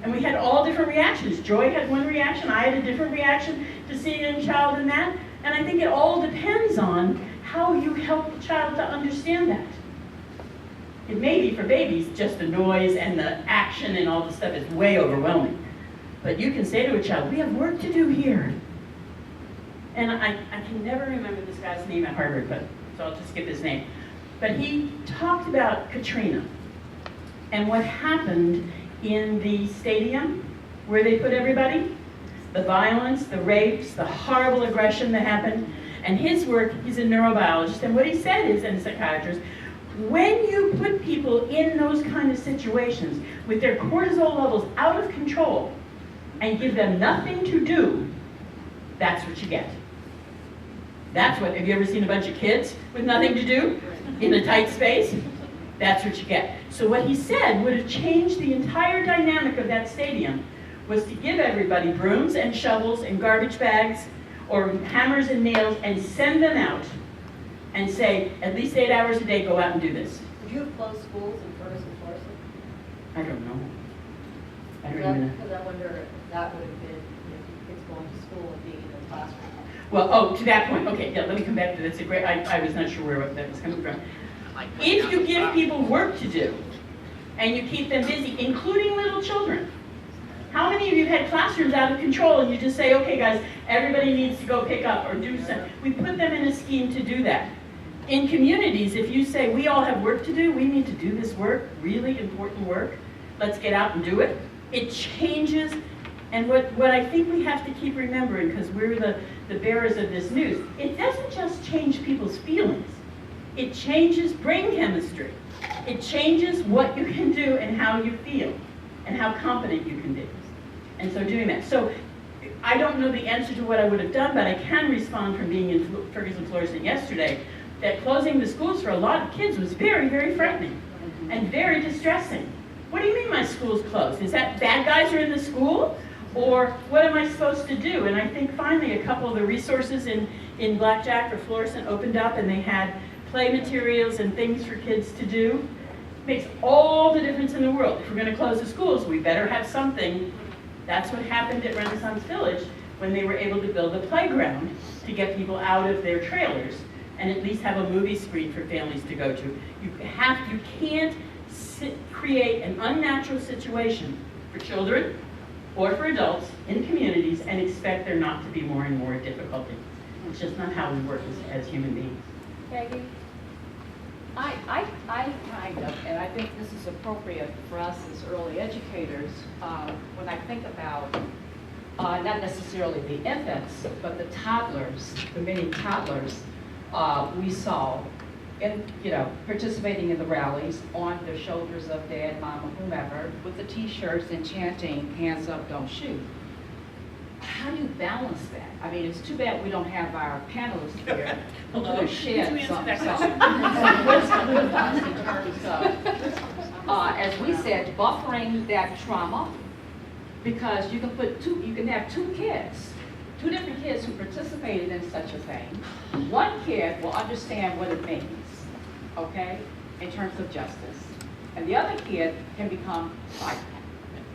And we had all different reactions. Joy had one reaction, I had a different reaction to seeing a child in that. And I think it all depends on how you help the child to understand that. It may be for babies, just the noise and the action and all the stuff is way overwhelming. But you can say to a child, we have work to do here. And I can never remember this guy's name at Harvard, so I'll just skip his name. But he talked about Katrina and what happened in the stadium where they put everybody, the violence, the rapes, the horrible aggression that happened. And his work, he's a neurobiologist, and what he said is, and a psychiatrist, When you put people in those kind of situations with their cortisol levels out of control and give them nothing to do, that's what you get. That's what, have you ever seen a bunch of kids with nothing to do in a tight space? That's what you get. So what he said would have changed the entire dynamic of that stadium was to give everybody brooms and shovels and garbage bags or hammers and nails and send them out and say, at least 8 hours a day, go out and do this. Would you have closed schools in Ferguson, Florida? I don't know. I don't even know. Because I wonder if that would have been, kids going to school and being in the classroom. Well, oh, to that point, okay, yeah, let me come back to that. That's a great, I was not sure where that was coming from. If you give people work to do, and you keep them busy, including little children, how many of you have had classrooms out of control and you just say, okay guys, everybody needs to go pick up or do something? We put them in a scheme to do that. In communities, if you say, we all have work to do, we need to do this work, really important work, let's get out and do it, it changes. And what I think we have to keep remembering, because we're the bearers of this news, it doesn't just change people's feelings. It changes brain chemistry. It changes what you can do and how you feel and how competent you can be. And so doing that. So I don't know the answer to what I would have done, but I can respond from being in Ferguson, Florida yesterday, that closing the schools for a lot of kids was very, very frightening and very distressing. What do you mean my school's closed? Is that bad guys are in the school? Or what am I supposed to do? And I think finally a couple of the resources in Blackjack or Florissant opened up and they had play materials and things for kids to do. Makes all the difference in the world. If we're going to close the schools, we better have something. That's what happened at Renaissance Village when they were able to build a playground to get people out of their trailers and at least have a movie screen for families to go to. You can't create an unnatural situation for children or for adults in communities and expect there not to be more and more difficulty. It's just not how we work as human beings. Peggy? I kind of, and I think this is appropriate for us as early educators, when I think about not necessarily the infants, but the toddlers, the many toddlers we saw in, participating in the rallies on the shoulders of dad, mama, whomever, with the t-shirts and chanting, hands up, don't shoot. How do you balance that? I mean, it's too bad we don't have our panelists here who could share some wisdom with us in terms of, as we said, buffering that trauma, because you can have two different kids who participated in such a thing. One kid will understand what it means, okay, in terms of justice, and the other kid can become frightened.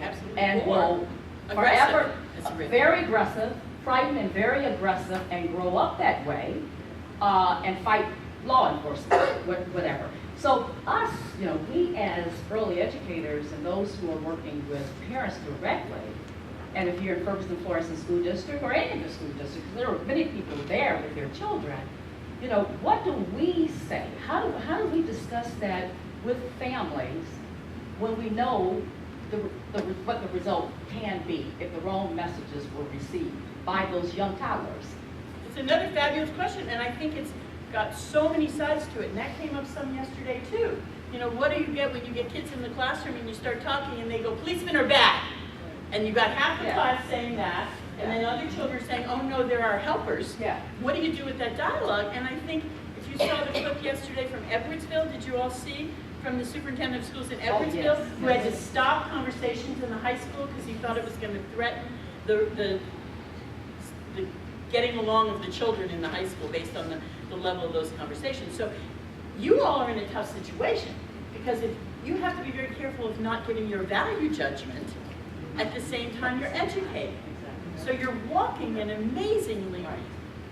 Absolutely. And will forever very aggressive, frightened and very aggressive, and grow up that way, and fight law enforcement, whatever. So us, we as early educators and those who are working with parents directly, and if you're in Ferguson, Florissant School District or any of the school districts, there are many people there with their children, what do we say? How do we discuss that with families when we know what the result can be if the wrong messages were received by those young toddlers? It's another fabulous question, and I think it's got so many sides to it, and that came up some yesterday too. What do you get when you get kids in the classroom and you start talking and they go, policemen are bad, and you got half the class saying that, and then other children saying, oh no, there are helpers. Yeah. What do you do with that dialogue? And I think if you saw the clip yesterday from Edwardsville, did you all see? From the superintendent of schools in Edwardsville, yes. who had to stop conversations in the high school because he thought it was going to threaten the getting along of the children in the high school based on the level of those conversations. So you all are in a tough situation because if you have to be very careful of not giving your value judgment at the same time you're educating. So you're walking an amazingly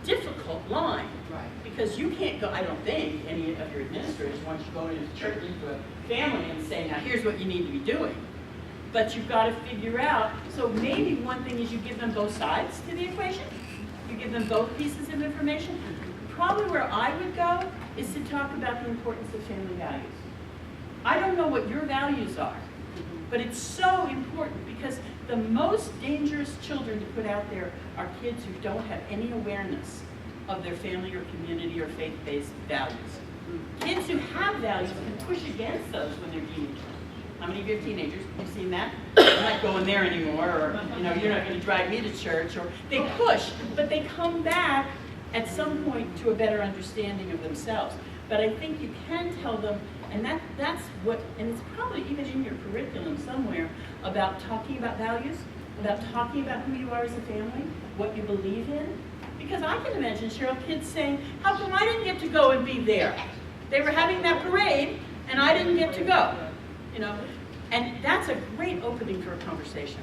difficult line. Right. Because you can't go, I don't think any of your administrators want you to go into church, into a family and say, now here's what you need to be doing. But you've got to figure out, so maybe one thing is you give them both sides to the equation. You give them both pieces of information. Probably where I would go is to talk about the importance of family values. I don't know what your values are, but it's so important because the most dangerous children to put out there are kids who don't have any awareness of their family or community or faith-based values. Kids who have values can push against those when they're teenagers. How many of you have teenagers? You've seen that? I'm not going there anymore, or you're not going to drive me to church, or they push, but they come back at some point to a better understanding of themselves. But I think you can tell them, and that's what, and it's probably even in your curriculum somewhere, about talking about values, about talking about who you are as a family, what you believe in. Because I can imagine, Cheryl, kids saying, how come I didn't get to go and be there? They were having that parade, and I didn't get to go. And that's a great opening for a conversation.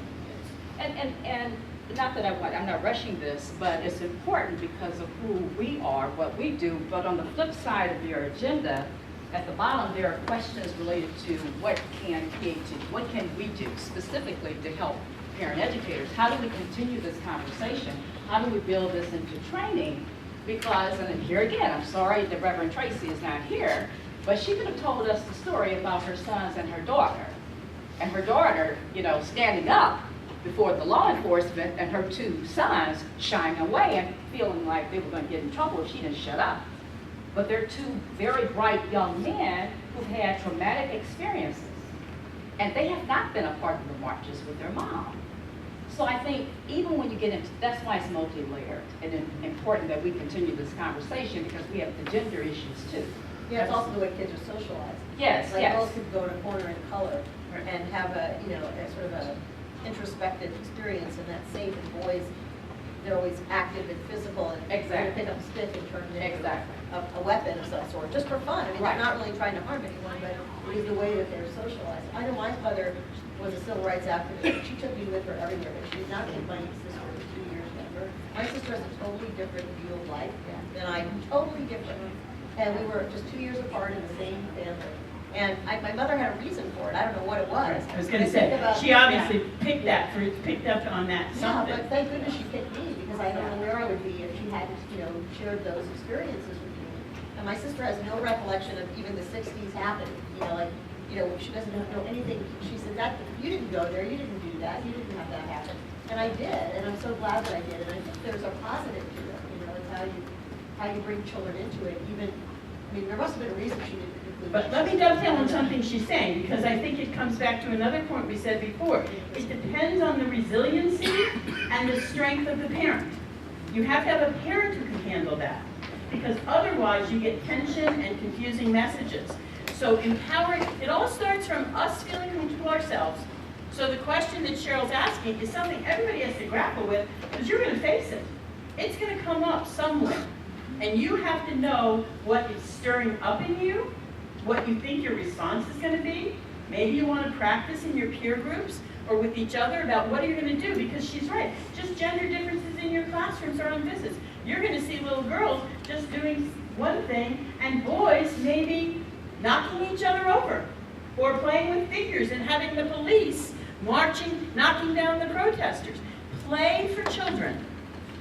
And not that I'm not rushing this, but it's important because of who we are, what we do. But on the flip side of your agenda, at the bottom there are questions related to what can we do specifically to help parent educators? How do we continue this conversation? How do we build this into training? Because, and here again, I'm sorry that Reverend Tracy is not here, but she could have told us the story about her sons and her daughter. And her daughter, standing up before the law enforcement, and her two sons shying away and feeling like they were going to get in trouble if she didn't shut up. But they're two very bright young men who've had traumatic experiences. And they have not been a part of the marches with their mom. So I think even when you get into, that's why it's multi-layered and important that we continue this conversation, because we have the gender issues too. Yeah, it's also the way kids are socialized. Yes, Like yes. girls could go in a corner in color and have a sort of a introspective experience, and that's safe. And boys, they're always active and physical, and Exactly. pick up a stick and turn it into Exactly. a weapon of some sort, just for fun. I mean, Right. they're not really trying to harm anyone, but it is the way that they're socialized. I know my mother was a civil rights activist. She took me with her everywhere, but she did not take my sister, who was 2 years younger. My sister has a totally different view of life than I, totally different. And we were just 2 years apart in the same family. And my mother had a reason for it. I don't know what it was. I was going to I think say, about- she obviously picked up on that Yeah, something. but thank goodness she picked me, because I don't know where I would be if she hadn't, shared those experiences with me. And my sister has no recollection of even the 60s happening, she doesn't know anything. She said, that you didn't go there, you didn't do that, you didn't have that happen. And I did, and I'm so glad that I did. And I think there's a positive to it, it's how you bring children into it. There must have been a reason she didn't include. But let me dovetail on something she's saying, because I think it comes back to another point we said before. It depends on the resiliency and the strength of the parent. You have to have a parent who can handle that, because otherwise you get tension and confusing messages. So empowering, it all starts from us feeling comfortable ourselves. So the question that Cheryl's asking is something everybody has to grapple with, because you're going to face it. It's going to come up somewhere. And you have to know what is stirring up in you, what you think your response is going to be. Maybe you want to practice in your peer groups or with each other about what are you going to do, because she's right. Just gender differences in your classrooms or on visits. You're going to see little girls just doing one thing and boys maybe knocking each other over or playing with figures and having the police marching, knocking down the protesters. Play for children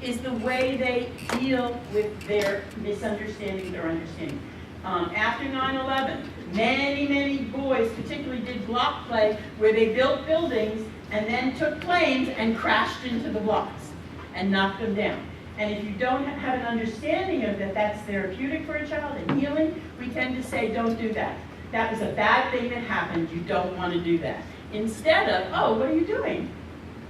is the way they deal with their misunderstandings or understanding. After 9/11, many boys particularly did block play, where they built buildings and then took planes and crashed into the blocks and knocked them down. And if you don't have an understanding of that, that's therapeutic for a child and healing, we tend to say, don't do that. That was a bad thing that happened, you don't want to do that. Instead of, oh, what are you doing?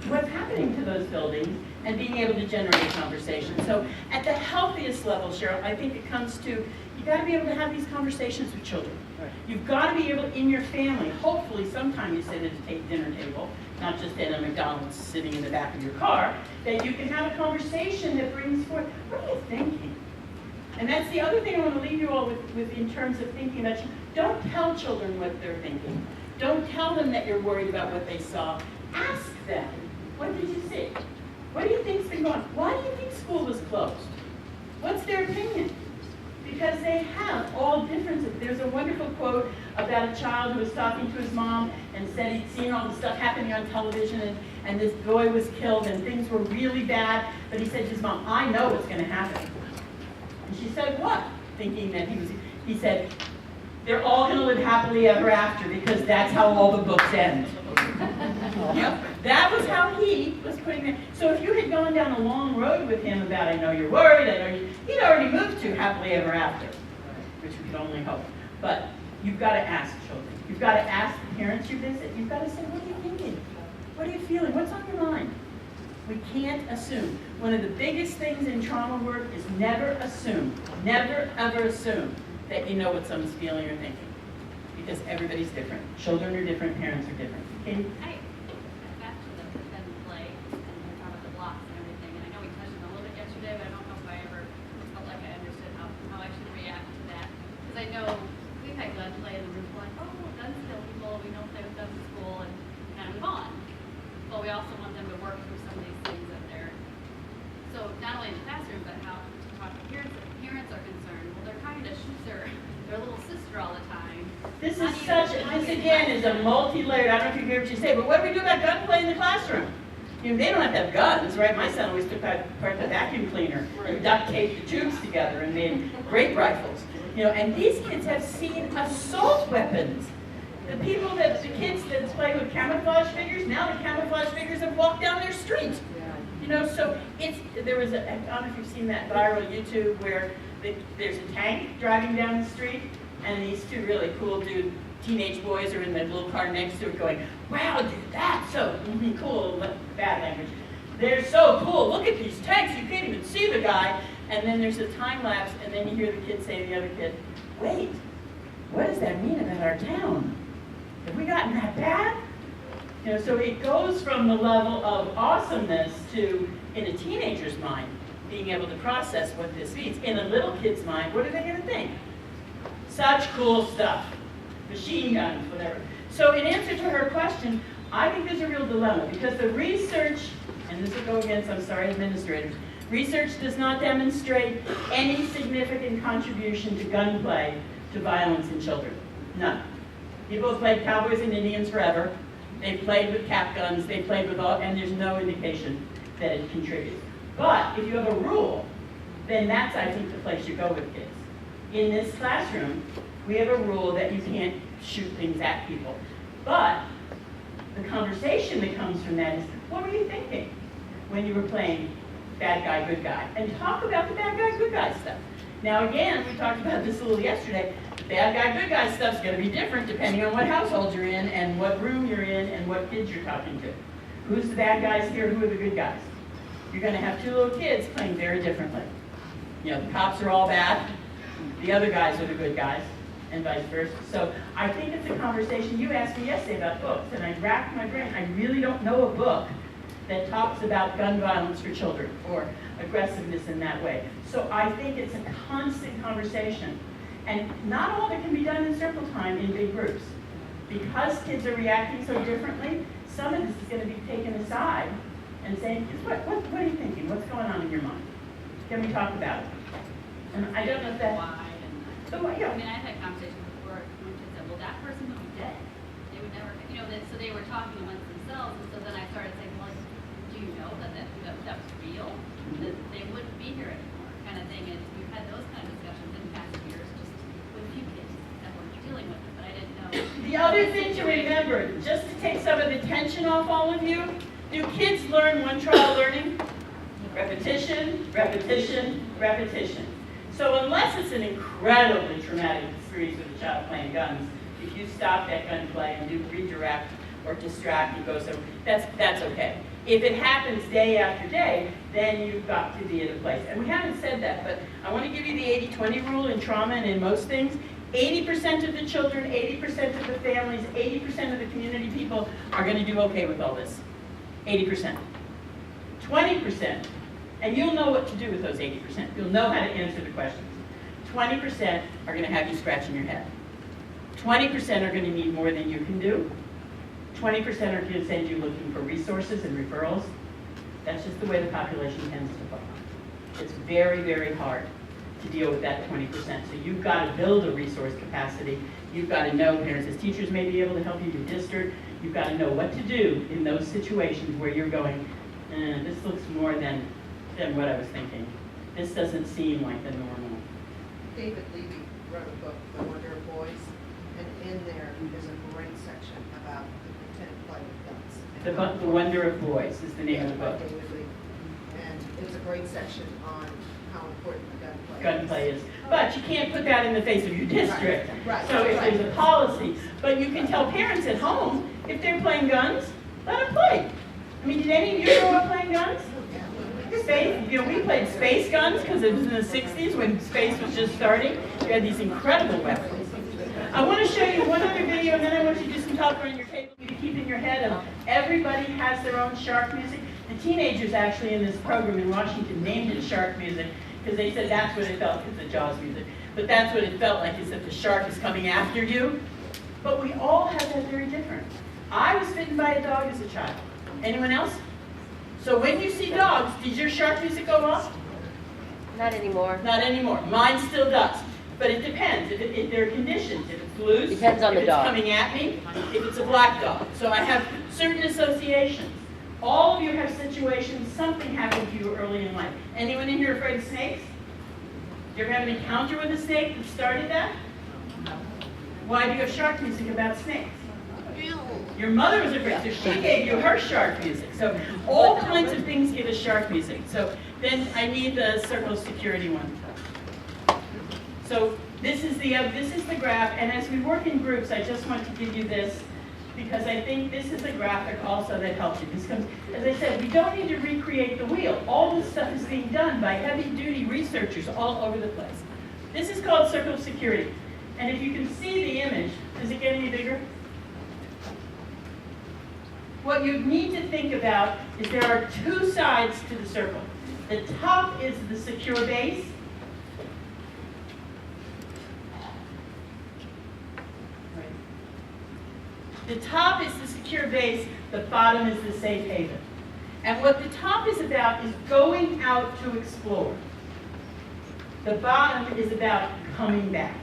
What's happening to those buildings? And being able to generate a conversation. So at the healthiest level, Cheryl, I think it comes to, you got to be able to have these conversations with children. Right. You've got to be able, in your family, hopefully sometime you sit at a dinner table, not just at a McDonald's sitting in the back of your car, that you can have a conversation that brings forth, what are you thinking? And that's the other thing I want to leave you all with in terms of thinking about children. Don't tell children what they're thinking. Don't tell them that you're worried about what they saw. Ask them, what did you see? What do you think's been going on? Why do you think school was closed? What's their opinion? Because they have all differences. There's a wonderful quote about a child who was talking to his mom and said he'd seen all the stuff happening on television and this boy was killed and things were really bad. But he said to his mom, I know what's going to happen. And she said, what? Thinking that he said, they're all going to live happily ever after, because that's how all the books end. Yep. That was how he was putting it. So if you had gone down a long road with him about, I know you're worried, he'd already moved to happily ever after. which we can only hope. But you've got to ask children. You've got to ask the parents you visit. You've got to say, what are you thinking? What are you feeling? What's on your mind? We can't assume. One of the biggest things in trauma work is never assume. Never, ever assume that you know what someone's feeling or thinking. Because everybody's different. Children are different, parents are different. Okay? Back to the pretend play, and we're talking about the blocks and everything, and I know we touched on it a little bit yesterday, but I don't know if I ever felt like I understood how I should react to that. Because I know we've had gun play in the room, like, oh, guns kill people, we don't play with guns in school, and kind of move on. But we also want them to work through some of these things that they're, so not only in the classroom, but how to talk to parents. If parents are concerned, well, they're trying to shoot their little sister all the time. This again is a multi-layered, I don't know if you hear what you say, but what do we do about gunplay in the classroom? You know, they don't have to have guns, right? My son always took apart the vacuum cleaner and duct taped the tubes together and made grape rifles. You know, and these kids have seen assault weapons. The kids that play with camouflage figures, now the camouflage figures have walked down their street. You know, so there was I don't know if you've seen that viral YouTube where there's a tank driving down the street, and these two really cool teenage boys are in the little car next to it going, wow, dude, that's so cool, bad language. They're so cool, look at these tanks, you can't even see the guy. And then there's a time lapse, and then you hear the kid say to the other kid, wait, what does that mean about our town? Have we gotten that bad? You know, so it goes from the level of awesomeness to, in a teenager's mind, being able to process what this means. In a little kid's mind, what are they going to think? Such cool stuff. Machine guns, whatever. So in answer to her question, I think there's a real dilemma because the research, and this will go against, I'm sorry, administrators, research does not demonstrate any significant contribution to gunplay to violence in children. None. People have played cowboys and Indians forever. They've played with cap guns, they've played with all, and there's no indication that it contributes. But if you have a rule, then that's, I think, the place you go with kids. In this classroom, we have a rule that you can't shoot things at people. But the conversation that comes from that is, what were you thinking when you were playing bad guy, good guy? And talk about the bad guy, good guy stuff. Now again, we talked about this a little yesterday, the bad guy, good guy stuff's gonna be different depending on what household you're in and what room you're in and what kids you're talking to. Who's the bad guys here, who are the good guys? You're gonna have two little kids playing very differently. You know, the cops are all bad, the other guys are the good guys, and vice versa. So I think it's a conversation. You asked me yesterday about books, and I racked my brain. I really don't know a book that talks about gun violence for children or aggressiveness in that way. So I think it's a constant conversation. And not all of it can be done in circle time in big groups. Because kids are reacting so differently, some of this is going to be taken aside and saying, what are you thinking? What's going on in your mind? Can we talk about it? And I don't know if that... Why? So, yeah. I mean, I've had conversations before when kids said, well, that person would be dead. They would never, you know, so they were talking amongst themselves, and so then I started saying, well, do you know that was real? That they wouldn't be here anymore, kind of thing. And we've had those kind of discussions in past years, just with a few kids that were dealing with it, but I didn't know. The other thing to remember, just to take some of the tension off all of you, do kids learn one trial learning? Repetition, repetition, repetition. So unless it's an incredibly traumatic experience with a child playing guns, if you stop that gunplay and do redirect or distract and go somewhere, that's okay. If it happens day after day, then you've got to be at a place. And we haven't said that, but I want to give you the 80-20 rule in trauma and in most things. 80% of the children, 80% of the families, 80% of the community people are going to do okay with all this. 80%. 20%. And you'll know what to do with those 80%. You'll know how to answer the questions. 20% are going to have you scratching your head. 20% are going to need more than you can do. 20% are going to send you looking for resources and referrals. That's just the way the population tends to fall. It's very, very hard to deal with that 20%. So you've got to build a resource capacity. You've got to know, parents as teachers may be able to help you, your district. You've got to know what to do in those situations where you're going, this looks more than what I was thinking. This doesn't seem like the normal. David Levy wrote a book, The Wonder of Boys, and in there is a great section about the pretend play with guns. The Wonder of Boys is the name of the book. By David Levy. And it's a great section on how important the gunplay is. Gunplay is. But you can't put that in the face of your district. Right. So if there's a policy, but you can tell parents at home, if they're playing guns, let them play. I mean, did any of you grow up playing guns? Space, we played space guns because it was in the 60s when space was just starting. You had these incredible weapons. I want to show you one other video, and then I want you to do some talk around your table to keep in your head of everybody has their own shark music. The teenagers actually in this program in Washington named it shark music because they said that's what it felt, it's the Jaws music. But that's what it felt like, is that the shark is coming after you. But we all have that very different. I was bitten by a dog as a child. Anyone else? So when you see dogs, does your shark music go off? Not anymore. Not anymore. Mine still does. But it depends. If there are conditions, if it's loose, Depends on the if dog. it's coming at me, if it's a black dog. So I have certain associations. All of you have situations, something happened to you early in life. Anyone in here afraid of snakes? You ever have an encounter with a snake that started that? Why do you have shark music about snakes? Your mother was afraid, so she gave you her shark music. So all kinds of things give us shark music. So then I need the circle of security one. So this is the graph, and as we work in groups, I just want to give you this because I think this is a graphic also that helps you. This comes, as I said, we don't need to recreate the wheel. All this stuff is being done by heavy-duty researchers all over the place. This is called circle of security. And if you can see the image, does it get any bigger? What you need to think about is there are two sides to the circle. The top is the secure base. The top is the secure base, the bottom is the safe haven. And what the top is about is going out to explore. The bottom is about coming back.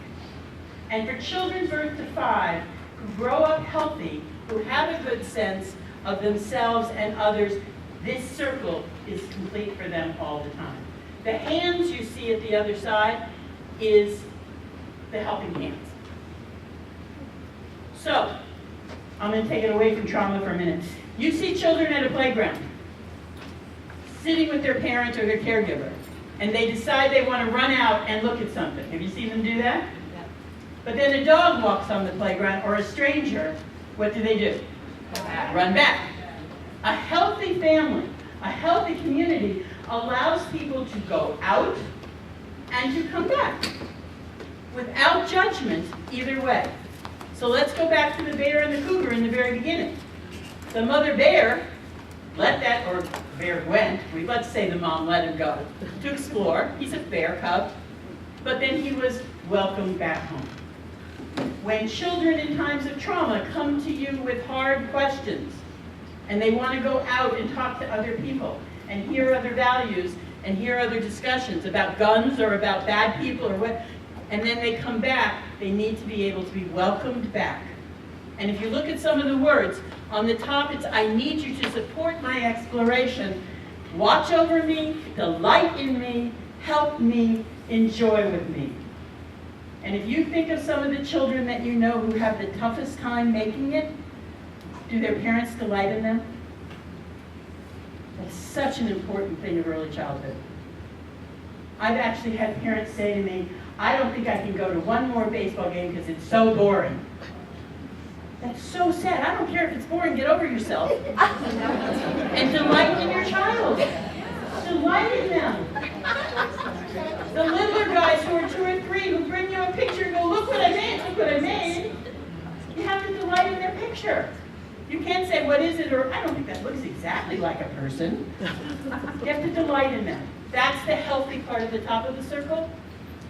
And for children birth to 5 who grow up healthy, who have a good sense of themselves and others, this circle is complete for them all the time. The hands you see at the other side is the helping hands. So, I'm going to take it away from trauma for a minute. You see children at a playground, sitting with their parent or their caregiver, and they decide they want to run out and look at something. Have you seen them do that? Yeah. But then a dog walks on the playground, or a stranger, what do? Run back. A healthy family, a healthy community allows people to go out and to come back without judgment either way. So let's go back to the bear and the cougar in the very beginning. The mother bear let that, or bear went, let's say the mom let him go to explore. He's a bear cub, but then he was welcomed back home. When children in times of trauma come to you with hard questions, and they want to go out and talk to other people, and hear other values, and hear other discussions about guns or about bad people or what, and then they come back, they need to be able to be welcomed back. And if you look at some of the words, on the top it's, I need you to support my exploration, watch over me, delight in me, help me, enjoy with me. And if you think of some of the children that you know who have the toughest time making it, do their parents delight in them? That's such an important thing of early childhood. I've actually had parents say to me, I don't think I can go to one more baseball game because it's so boring. That's so sad. I don't care if it's boring, get over yourself. And delight in your child. Delight in them. The littler guys who are 2 or 3 who bring you a picture and go, look what I made, look what I made. You have to delight in their picture. You can't say, what is it, or I don't think that looks exactly like a person. You have to delight in them. That's the healthy part of the top of the circle.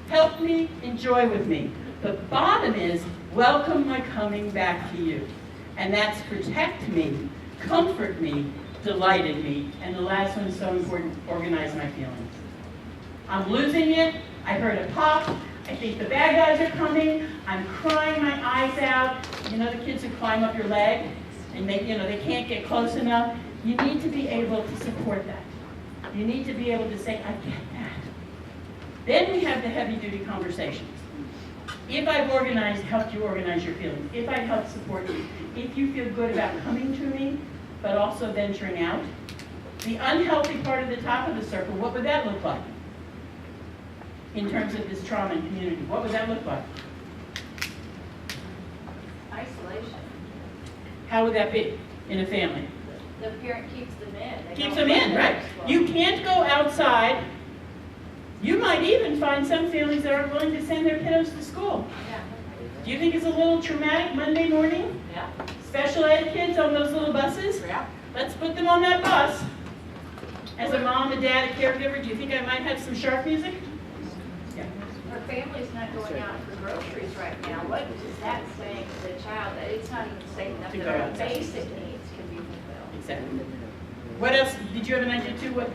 Help me, enjoy with me. The bottom is, welcome my coming back to you. And that's protect me, comfort me, delight in me. And the last one is so important, organize my feelings. I'm losing it, I heard a pop, I think the bad guys are coming, I'm crying my eyes out. You know the kids who climb up your leg and they can't get close enough? You need to be able to support that. You need to be able to say, I get that. Then we have the heavy-duty conversations. If I've helped you organize your feelings, if I've helped support you, if you feel good about coming to me, but also venturing out, the unhealthy part of the top of the circle, what would that look like? in terms of this trauma in community? What would that look like? Isolation. How would that be in a family? The parent keeps them in. They Keeps don't them in, let right? explode. You can't go outside. You might even find some families that aren't willing to send their kiddos to school. Yeah. Do you think it's a little traumatic Monday morning? Yeah. Special ed kids on those little buses? Yeah. Let's put them on that bus. As a mom, a dad, a caregiver, do you think I might have some sharp music? Yeah. Her family's not going out for groceries right now. What is that saying to the child that it's not even safe enough To that go our outside. basic needs can be fulfilled? Exactly. What else? Did you have an idea too? What?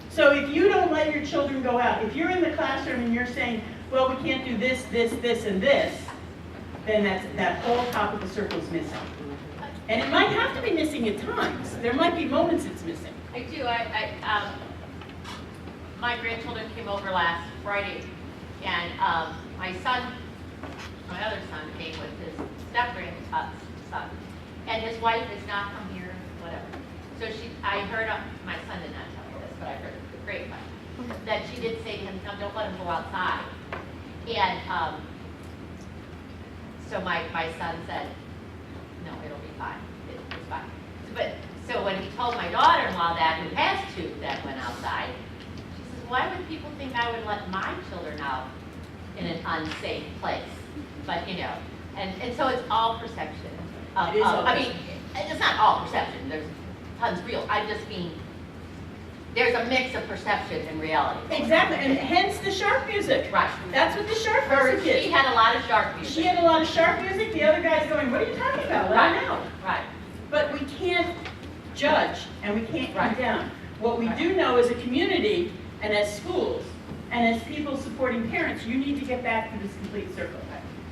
So if you don't let your children go out, if you're in the classroom and you're saying, well, we can't do this, this, this, and this, then that whole top of the circle is missing. And it might have to be missing at times. There might be moments it's missing. I do. My grandchildren came over last Friday, and my other son came with his step-grandson, and his wife is not from here, whatever. So I heard, my son did not tell me this, but I heard the grapevine, that she did say to him, no, don't let him go outside. And so my son said, no, it'll be fine. It's fine. So when he told my daughter-in-law that, who has two that went outside, she says, why would people think I would let my children out in an unsafe place? But, and so it's all perception. It is all I mean, it's not all perception. There's tons real. I just mean, there's a mix of perception and reality. Exactly, and hence the sharp music. Right. That's what the sharp Her, music is. she had a lot of sharp music. She had a lot of sharp music. The other guy's going, what are you talking about? Let him out. Right. But we can't judge and we can't Right. condemn. What we do know as a community and as schools and as people supporting parents, you need to get back to this complete circle.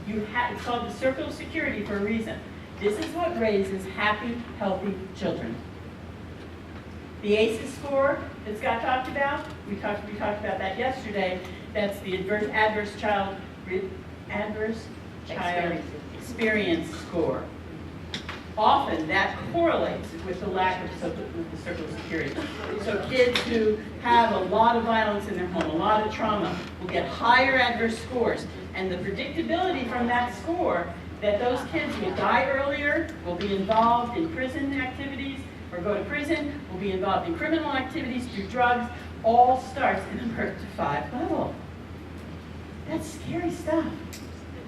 It's called the circle of security for a reason. This is what raises happy, healthy children. The ACEs score that Scott talked about, we talked about that yesterday. That's the adverse child experience score. Often that correlates with the lack of the circle of security. So kids who have a lot of violence in their home, a lot of trauma, will get higher adverse scores. And the predictability from that score that those kids will die earlier, will be involved in prison activities, or go to prison, will be involved in criminal activities, do drugs, all starts in the birth to 5 level. That's scary stuff.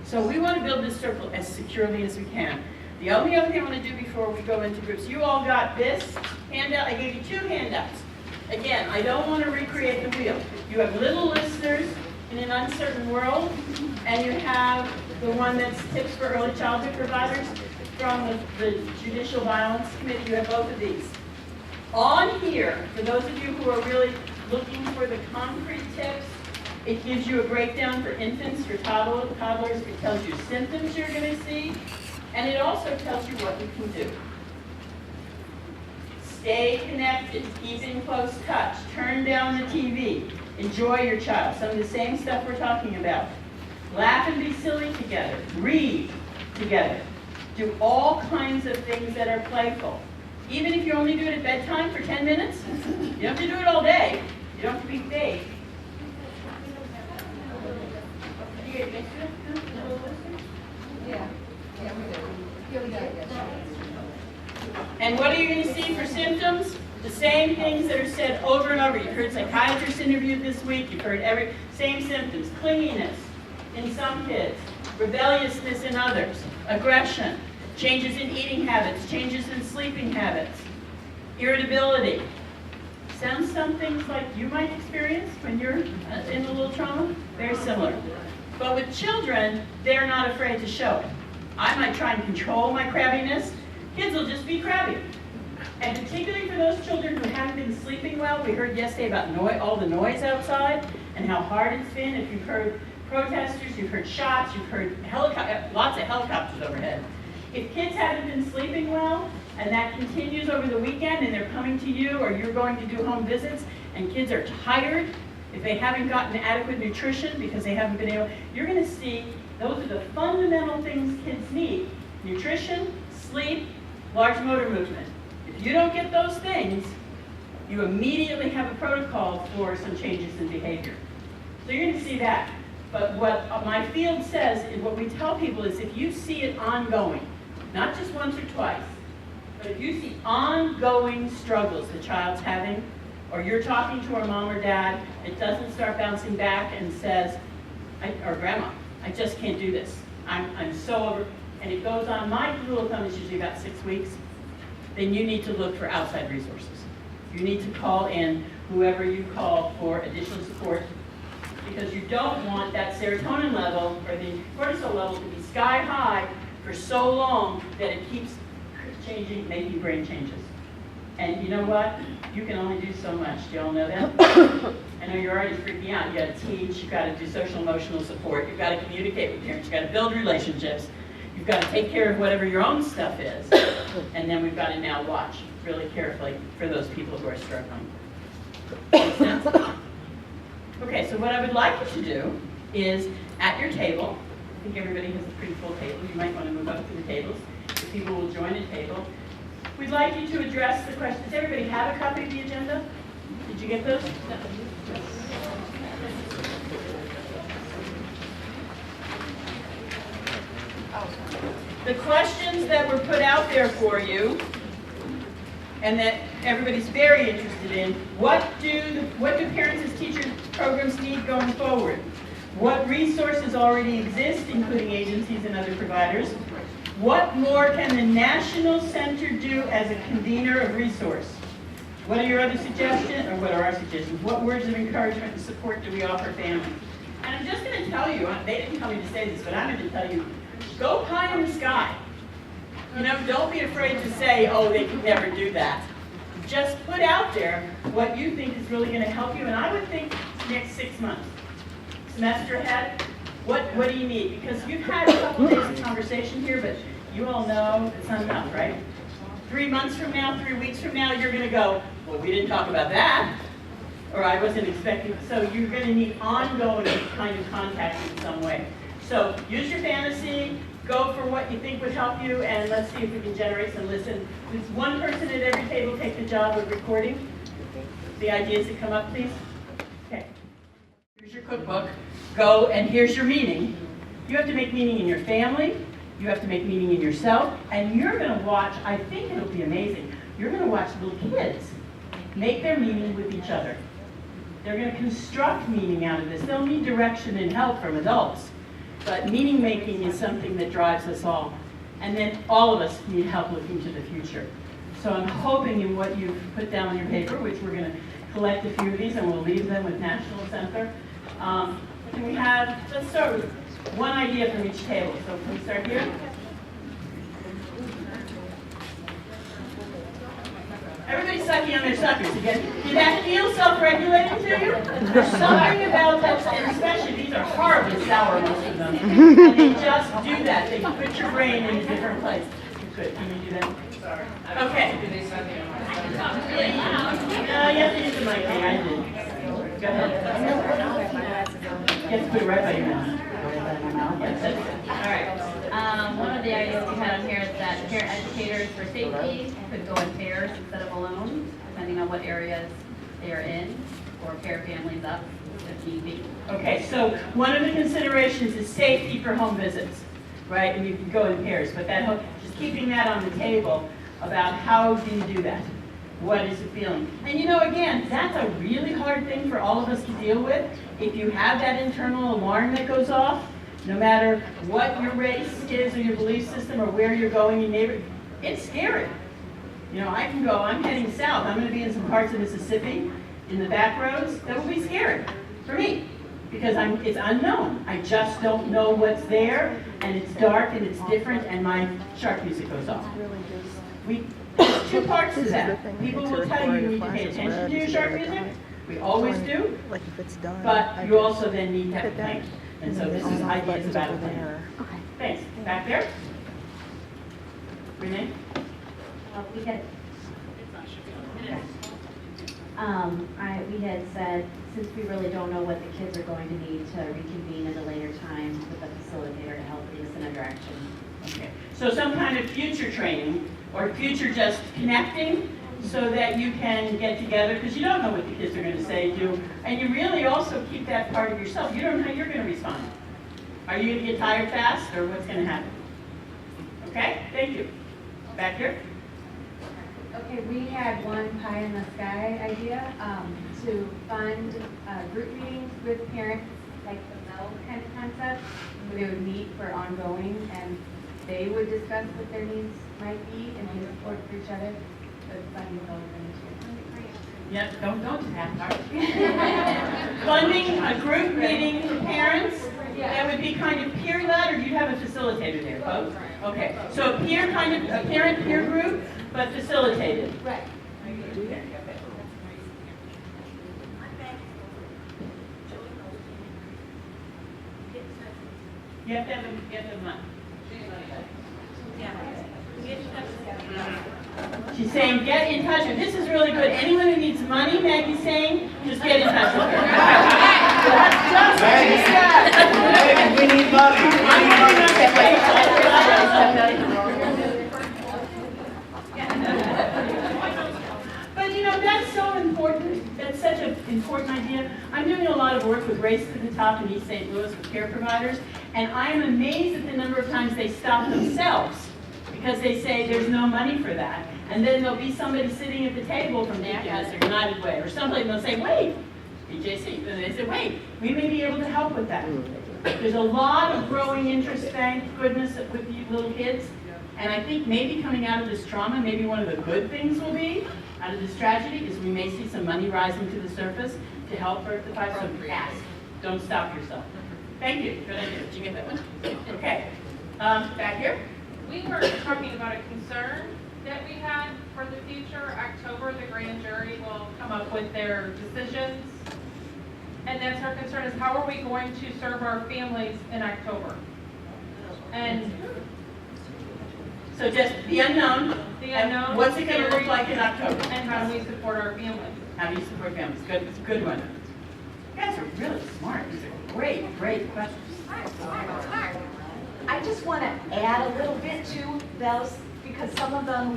So we want to build this circle as securely as we can. The only other thing I want to do before we go into groups, you all got this handout. I gave you 2 handouts. Again, I don't want to recreate the wheel. You have little listeners in an uncertain world, and you have the one that's tips for early childhood providers from the Judicial Violence Committee. You have both of these. On here, for those of you who are really looking for the concrete tips, it gives you a breakdown for infants, for toddlers. It tells you symptoms you're going to see, and it also tells you what you can do. Stay connected, keep in close touch, turn down the TV, enjoy your child. Some of the same stuff we're talking about. Laugh and be silly together, read together. Do all kinds of things that are playful. Even if you only do it at bedtime for 10 minutes, you don't have to do it all day. You don't have to be fake. And what are you going to see for symptoms? The same things that are said over and over. You've heard psychiatrists interviewed this week. You've heard same symptoms. Clinginess in some kids, rebelliousness in others, aggression, changes in eating habits, changes in sleeping habits, irritability. Sounds some things like you might experience when you're in a little trauma? Very similar. But with children, they're not afraid to show it. I might try and control my crabbiness. Kids will just be crabby. And particularly for those children who haven't been sleeping well, we heard yesterday about all the noise outside and how hard it's been. If you've heard protesters, you've heard shots, you've heard lots of helicopters overhead. If kids haven't been sleeping well, and that continues over the weekend, and they're coming to you, or you're going to do home visits, and kids are tired, if they haven't gotten adequate nutrition because they haven't been able, you're going to see those are the fundamental things kids need. Nutrition, sleep, large motor movement. If you don't get those things, you immediately have a protocol for some changes in behavior. So you're gonna see that. But what my field says, and what we tell people is if you see it ongoing, not just once or twice, but if you see ongoing struggles the child's having, or you're talking to our mom or dad, it doesn't start bouncing back and says, or grandma, I just can't do this. I'm so over, and it goes on. My rule of thumb is usually about 6 weeks. Then you need to look for outside resources. You need to call in whoever you call for additional support, because you don't want that serotonin level or the cortisol level to be sky high for so long that it keeps changing, making brain changes. And you know what? You can only do so much. Do y'all know that? I know you're already freaking out. You got to teach, you've got to do social emotional support, you've got to communicate with parents, you've got to build relationships, you've got to take care of whatever your own stuff is. And then we've got to now watch really carefully for those people who are struggling. Make sense? Okay, so what I would like you to do is, at your table, I think everybody has a pretty full table, you might want to move up to the tables, if people will join a table. We'd like you to address the question. Does everybody have a copy of the agenda? Did you get those? No. The questions that were put out there for you, and that everybody's very interested in, what do parents as teachers programs need going forward? What resources already exist, including agencies and other providers? What more can the National Center do as a convener of resource? What are your other suggestions, or what are our suggestions? What words of encouragement and support do we offer families? And I'm just going to tell you, they didn't tell me to say this, but I'm going to tell you, go pie in the sky. You know, don't be afraid to say, oh, they could never do that. Just put out there what you think is really going to help you, and I would think next 6 months. Semester ahead, what do you need? Because you've had a couple days of conversation here, but you all know it's not enough, right? 3 months from now, 3 weeks from now, you're going to go, well, we didn't talk about that, or I wasn't expecting. So you're going to need ongoing kind of contact in some way. So use your fantasy, go for what you think would help you, and let's see if we can generate some listen. Does one person at every table take the job of recording the ideas that come up, please? Okay. Here's your cookbook. Go, and here's your meaning. You have to make meaning in your family. You have to make meaning in yourself. And you're going to watch, I think it'll be amazing, you're going to watch little kids make their meaning with each other. They're going to construct meaning out of this. They'll need direction and help from adults. But meaning making is something that drives us all. And then all of us need help looking to the future. So I'm hoping in what you've put down on your paper, which we're going to collect a few of these and we'll leave them with National Center. Can we have, let's start with one idea from each table. So can we start here? Everybody's sucking on their suckers again. Did that feel self-regulating to you? There's something about that, and especially these are horribly sour, most of them. And they just do that. They put your brain in a different place. Good. Can you do that? Sorry. Okay. You have to use the mic. I did. Go ahead. You have to put it right by your mouth. All right. One of the ideas we had on here is that parent educators for safety could go in pairs instead of alone, depending on what areas they're in, or pair families up if need be. Okay, so one of the considerations is safety for home visits, right? And you can go in pairs, but that just keeping that on the table about how do you do that? What is the feeling? And you know, again, that's a really hard thing for all of us to deal with. If you have that internal alarm that goes off, no matter what your race is or your belief system or where you're going in neighborhood, it's scary. You know, I can go, I'm heading south, I'm going to be in some parts of Mississippi, in the back roads, that will be scary for me because it's unknown. I just don't know what's there, and it's dark and it's different, and my shark music goes off. There's two parts to that. People will tell you you need to pay attention to your shark music. We always do, but you also then need to have a plan. And so this is ideas about a plan. Okay. Thanks. Back there? Renee? We had, we had said, since we really don't know what the kids are going to need, to reconvene at a later time with a facilitator to help lead us in a direction. Okay. So some kind of future training or future just connecting so that you can get together, because you don't know what the kids are going to say, do, and you really also keep that part of yourself. You don't know how you're going to respond. Are you going to get tired fast, or what's going to happen? Okay, thank you. Back here. Okay, we had one pie in the sky idea to fund group meetings with parents, like the MEL kind of concept, where they would meet for ongoing and they would discuss what their needs might be and they support for each other. So it's funding all of them too. Yeah, don't tap hard. Funding a group meeting for parents, that would be kind of peer-led, or do you have a facilitator there, both? Okay, so a peer kind of, a parent peer group, but facilitated. Right. You have to have a mic. She's saying, get in touch with, this is really good. Anyone who needs money, Maggie's saying, just get in touch with her. That's just what she said. We need money. But you know, that's so important. That's such an important idea. I'm doing a lot of work with Race to the Top in East St. Louis with care providers, and I am amazed at the number of times they stop themselves because they say there's no money for that. And then there'll be somebody sitting at the table from Deaconess or United Way or somebody, and they'll say, wait, BJC. And they say, wait, we may be able to help with that. There's a lot of growing interest, thank goodness, with you little kids. And I think maybe coming out of this trauma, maybe one of the good things will be, out of this tragedy, is we may see some money rising to the surface to help rectify some ask. Don't stop yourself. Thank you. Good idea. Did you get that one? Okay. Back here. We were talking about a concern that we had for the future. October, the grand jury will come up with their decisions. And that's our concern, is how are we going to serve our families in October? And so just the unknown. the unknown. What's it going to look like in October? And how do we support our families? How do you support families? Good, it's a good one. You guys are really smart. These are great, great questions. I just want to add a little bit to those, because some of them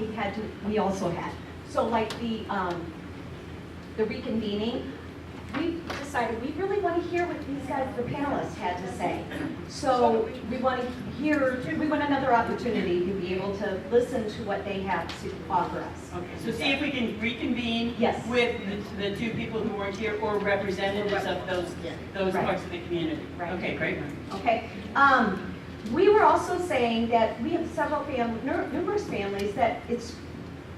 we also had. So like the reconvening, we decided we really want to hear what these guys, the panelists, had to say. So we want to hear, we want another opportunity to be able to listen to what they have to offer us. Okay, so see if we can reconvene Yes. with the two people who weren't here or representatives of those Right. parts of the community. Right. Okay, great one. Okay. We were also saying that we have several numerous families that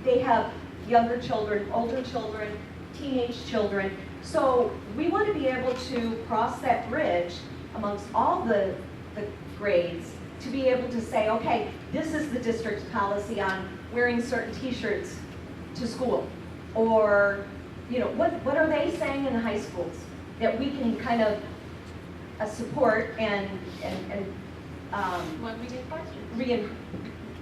they have younger children, older children, teenage children. So we want to be able to cross that bridge amongst all the grades to be able to say, okay, this is the district's policy on wearing certain t-shirts to school. Or, you know, what are they saying in the high schools that we can kind of support and When we get questions.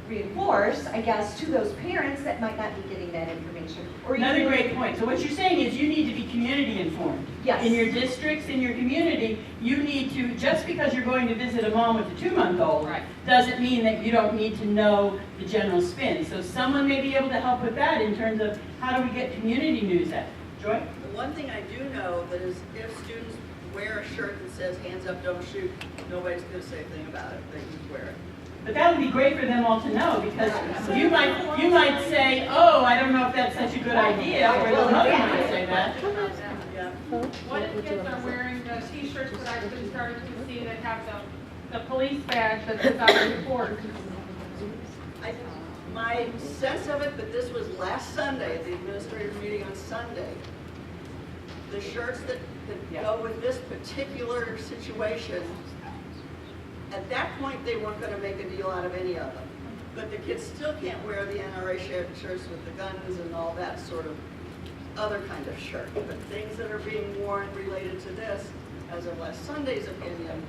reinforce, I guess, to those parents that might not be getting that information. Or Another even- great point. So what you're saying is you need to be community informed. Yes. In your districts, in your community, you need to, just because you're going to visit a mom with a 2-month-old, doesn't mean that you don't need to know the general spin. So someone may be able to help with that in terms of how do we get community news out. Joy? The one thing I do know that is if students wear a shirt that says hands up, don't shoot, nobody's going to say a thing about it. They just wear it. But that would be great for them all to know, because you might say, oh, I don't know if that's such a good idea, or the mother might say that. What if kids are wearing the t-shirts that I've been starting to see that have the police badge that says I report? My sense of it, but this was last Sunday, at the administrative meeting on Sunday, the shirts that go with this particular situation, at that point, they weren't going to make a deal out of any of them. But the kids still can't wear the NRA shirts with the guns and all that sort of other kind of shirt. But things that are being worn related to this, as of last Sunday's opinion,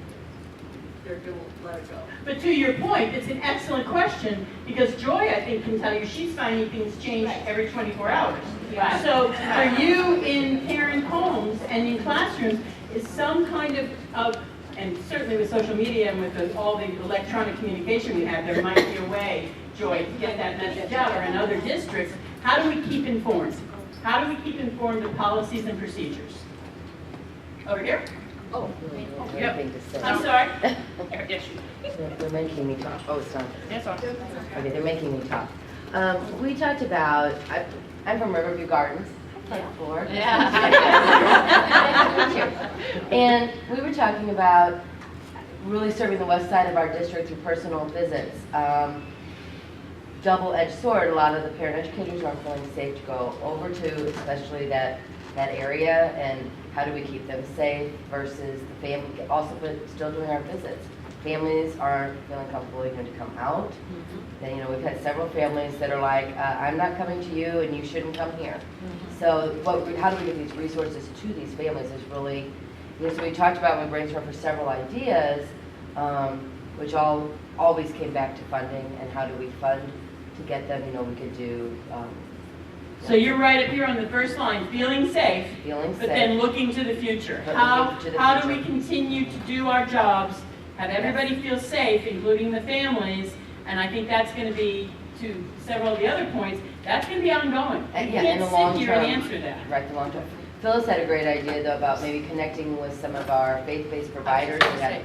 they're going to let it go. But to your point, it's an excellent question, because Joy, I think, can tell you she's finding things change every 24 hours. So for you in parent homes and in classrooms, is some kind of and certainly with social media and with all the electronic communication we have, there might be a way Joy, to get that message out, or in other districts, how do we keep informed? How do we keep informed of policies and procedures? Over here? Oh, Yep. anything to say. I'm sorry. Yes, you. They're making me talk. Oh, it's not. Yes, sir. Okay, they're making me talk. We talked about, I'm from Riverview Gardens. Before. And we were talking about really serving the west side of our district through personal visits. Double-edged sword, a lot of the parent educators aren't feeling safe to go over to, especially that area, and how do we keep them safe versus the family, also but still doing our visits. Families aren't feeling comfortable even to come out. Then, you know, we've had several families that are like, I'm not coming to you and you shouldn't come here. So how do we get these resources to these families is really, you know, so we talked about, we brainstormed for several ideas, which always came back to funding and how do we fund to get them, you know, we could do. So you're right up here on the first line, feeling safe, Feeling but safe. then looking to the future. But How looking to the do we future. continue to do our jobs, have everybody feel safe, including the families, and I think that's going to be, to several of the other points, that's going to be ongoing. You Yeah, in the long can't sit here term. and answer that. Right, the long term. Phyllis had a great idea though about maybe connecting with some of our faith-based providers that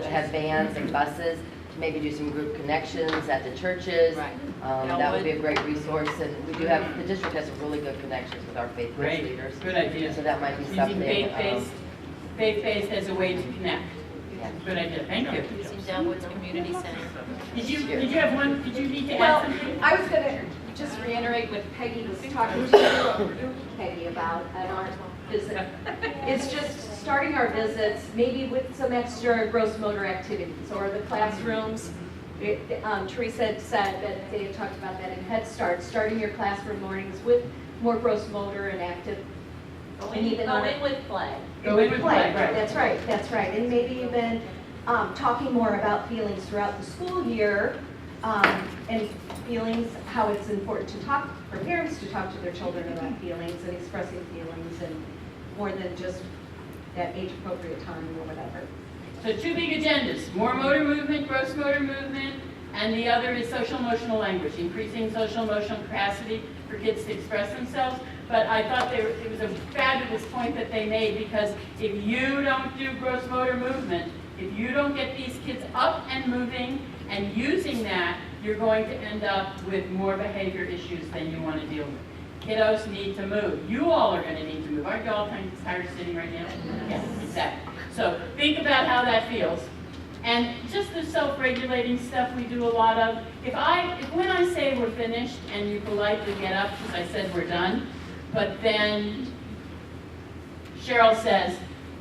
have vans and buses to maybe do some group connections at the churches. Right. That would be a great resource, and we do have, the district has some really good connections with our faith-based Great, leaders. good idea. So that might be something. Using faith-based as a way to connect. Yeah. Good idea, thank you. Using Delwood's Community Center. Did you have one, did you need to Well, add something? I was going to just reiterate what Peggy was talking to Peggy about at our visit. It's just starting our visits, maybe with some extra gross motor activities, or the classrooms. Teresa had said that they had talked about that in Head Start, starting your classroom mornings with more gross motor and active. Go in with play. Go in with play, right. That's right. And maybe even talking more about feelings throughout the school year, and feelings, how it's important to talk, for parents to talk to their children about feelings and expressing feelings, and more than just that age-appropriate time or whatever. So two big agendas, more motor movement, gross motor movement, and the other is social emotional language, increasing social emotional capacity for kids to express themselves. But I thought it was a fabulous point that they made, because if you don't do gross motor movement, if you don't get these kids up and moving and using that, you're going to end up with more behavior issues than you want to deal with. Kiddos need to move. You all are going to need to move. Aren't you all kind of tired of sitting right now? Yes, exactly. So think about how that feels. And just the self-regulating stuff we do a lot of. If when I say we're finished and you politely get up because I said we're done, but then Cheryl says,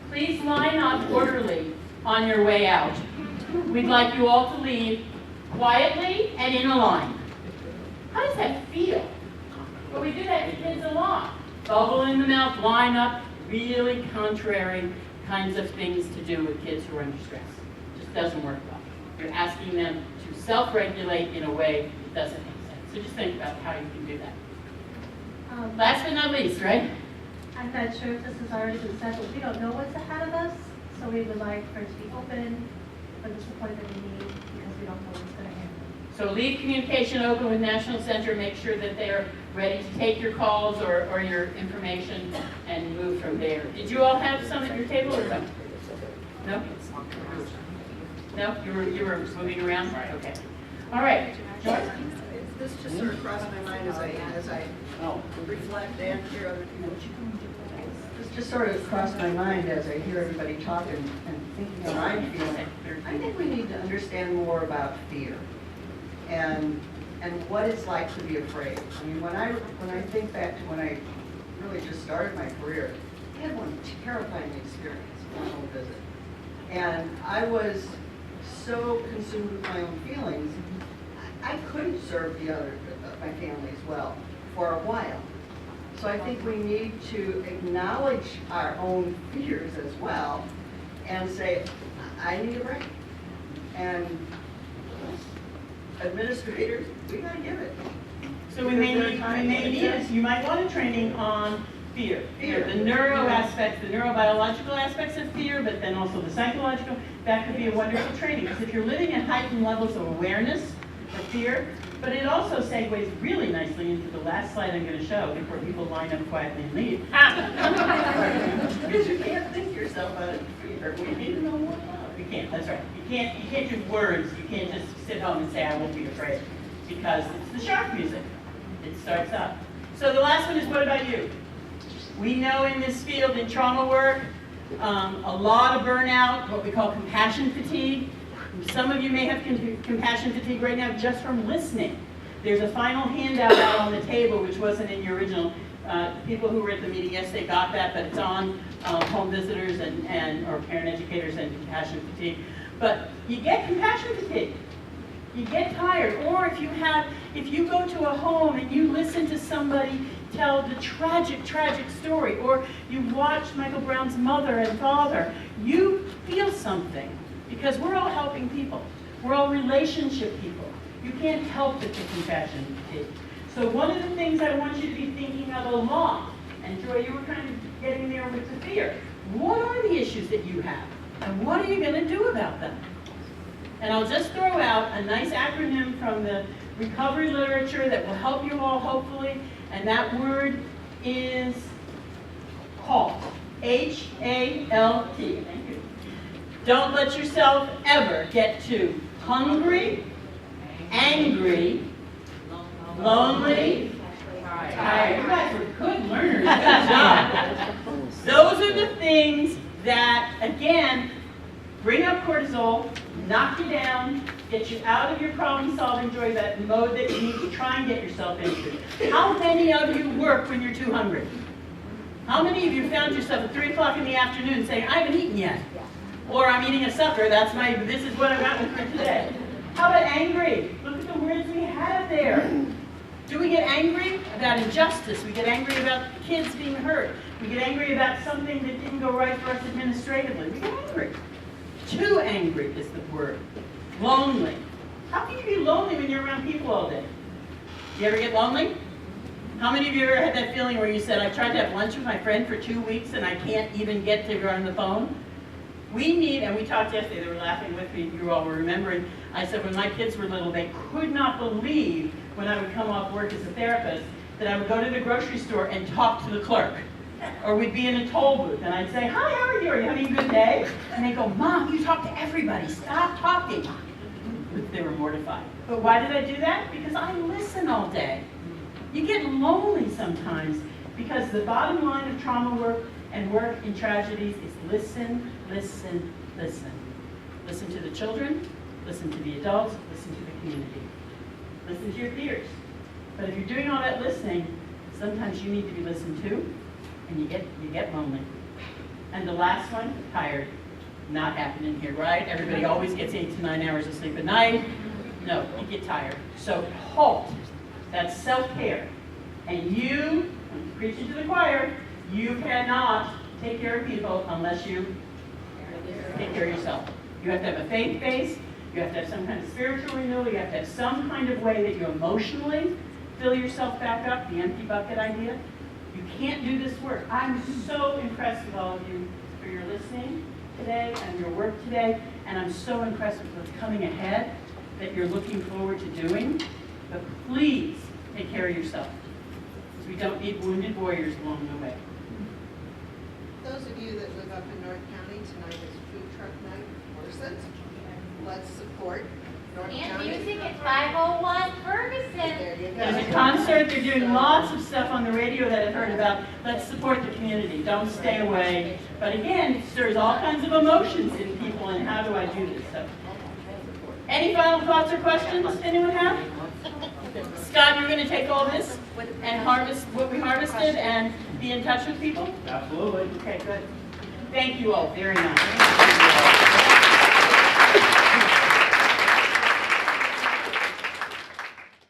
please line up orderly on your way out. We'd like you all to leave quietly and in a line. How does that feel? Well, we do that to kids a lot. Bubble in the mouth, line up, really contrary kinds of things to do with kids who are under stress. It just doesn't work well. You're asking them to self-regulate in a way that doesn't make sense. So just think about how you can do that. Last but not least, right? I'm not sure if this has already been said, but we don't know what's ahead of us, so we would like for it to be open, but the support that we need, because we don't know what's going to happen. So leave communication open with National Center, make sure that they're ready to take your calls or your information and move from there. Did you all have some at your table or no? No? No? You were moving around? Okay. All right. Joyce? This just sort of crossed my mind as I reflect and hear other people. This just sort of crossed my mind as I hear everybody talking and thinking how I'm feeling. I think we need to understand more about fear and what it's like to be afraid. I mean, when I think back to when I really just started my career, I had one terrifying experience on a home visit. And I was so consumed with my own feelings, I couldn't serve my family as well for a while. So I think we need to acknowledge our own fears as well and say, I need a break. And administrators, we gotta give it. So we may need, you might want a training on fear. The neuro aspects, the neurobiological aspects of fear, but then also the psychological. That could be a wonderful training, because if you're living at heightened levels of awareness for fear, but it also segues really nicely into the last slide I'm going to show before people line up quietly and leave. Because you can't think yourself out of fear. We need to know more about it. You can't, that's right. You can't use words. You can't just sit home and say, I won't be afraid. Because it's the shark music. It starts up. So the last one is, what about you? We know in this field, in trauma work, a lot of burnout, what we call compassion fatigue. Some of you may have compassion fatigue right now just from listening. There's a final handout out on the table, which wasn't in your original. People who were at the meeting yesterday got that, but it's on home visitors and or parent educators and compassion fatigue. But you get compassion fatigue. You get tired. Or if you go to a home and you listen to somebody tell the tragic, tragic story, or you watch Michael Brown's mother and father, you feel something. Because we're all helping people. We're all relationship people. You can't help but get compassion fatigue. So one of the things I want you to be thinking of a lot, and Joy, you were kind of getting there with the fear. What are the issues that you have? And what are you going to do about them? And I'll just throw out a nice acronym from the recovery literature that will help you all, hopefully. And that word is HALT. H-A-L-T. Thank you. Don't let yourself ever get too hungry, angry, lonely, tired. You guys are good learners. Good job. Those are the things that, again, bring up cortisol, knock you down, get you out of your problem-solving joy, that mode that you need to try and get yourself into. How many of you work when you're too hungry? How many of you found yourself at 3 o'clock in the afternoon saying, I haven't eaten yet? Or I'm eating a supper, this is what I got for today. How about angry? Look at the words we have there. Do we get angry about injustice? We get angry about kids being hurt. We get angry about something that didn't go right for us administratively. We get angry. Too angry is the word. Lonely. How can you be lonely when you're around people all day? You ever get lonely? How many of you ever had that feeling where you said, I tried to have lunch with my friend for 2 weeks and I can't even get to her on the phone? We need, and we talked yesterday, they were laughing with me, you all were remembering, I said when my kids were little, they could not believe when I would come off work as a therapist that I would go to the grocery store and talk to the clerk. Or we'd be in a toll booth and I'd say, hi, how are you? Are you having a good day? And they go, Mom, you talk to everybody, stop talking. They were mortified. But why did I do that? Because I listen all day. You get lonely sometimes because the bottom line of trauma work and work in tragedies is listen, listen, listen. Listen to the children, listen to the adults, listen to the community. Listen to your peers. But if you're doing all that listening, sometimes you need to be listened to, and you get lonely. And the last one, tired. Not happening here, right? Everybody always gets 8 to 9 hours of sleep a night. No, you get tired. So HALT. That's self-care. And you, I'm preaching to the choir, you cannot take care of people unless you take care of yourself. You have to have a faith base, you have to have some kind of spiritual renewal, you have to have some kind of way that you emotionally fill yourself back up, the empty bucket idea. You can't do this work. I'm so impressed with all of you for your listening today and your work today, and I'm so impressed with what's coming ahead that you're looking forward to doing. But please take care of yourself, because we don't need wounded warriors along the way. Those of you that live up in North County, tonight is food truck night, Worcester. Let's support North And County. music at 501 Ferguson. There you go. There's a concert, they're doing lots of stuff on the radio that I've heard about. Let's support the community, don't stay away. But again, it stirs all kinds of emotions in people, and how do I do this? So, any final thoughts or questions anyone have? Scott, you're going to take all this and harvest what we harvested and be in touch with people? Absolutely. Okay, good. Thank you all very much.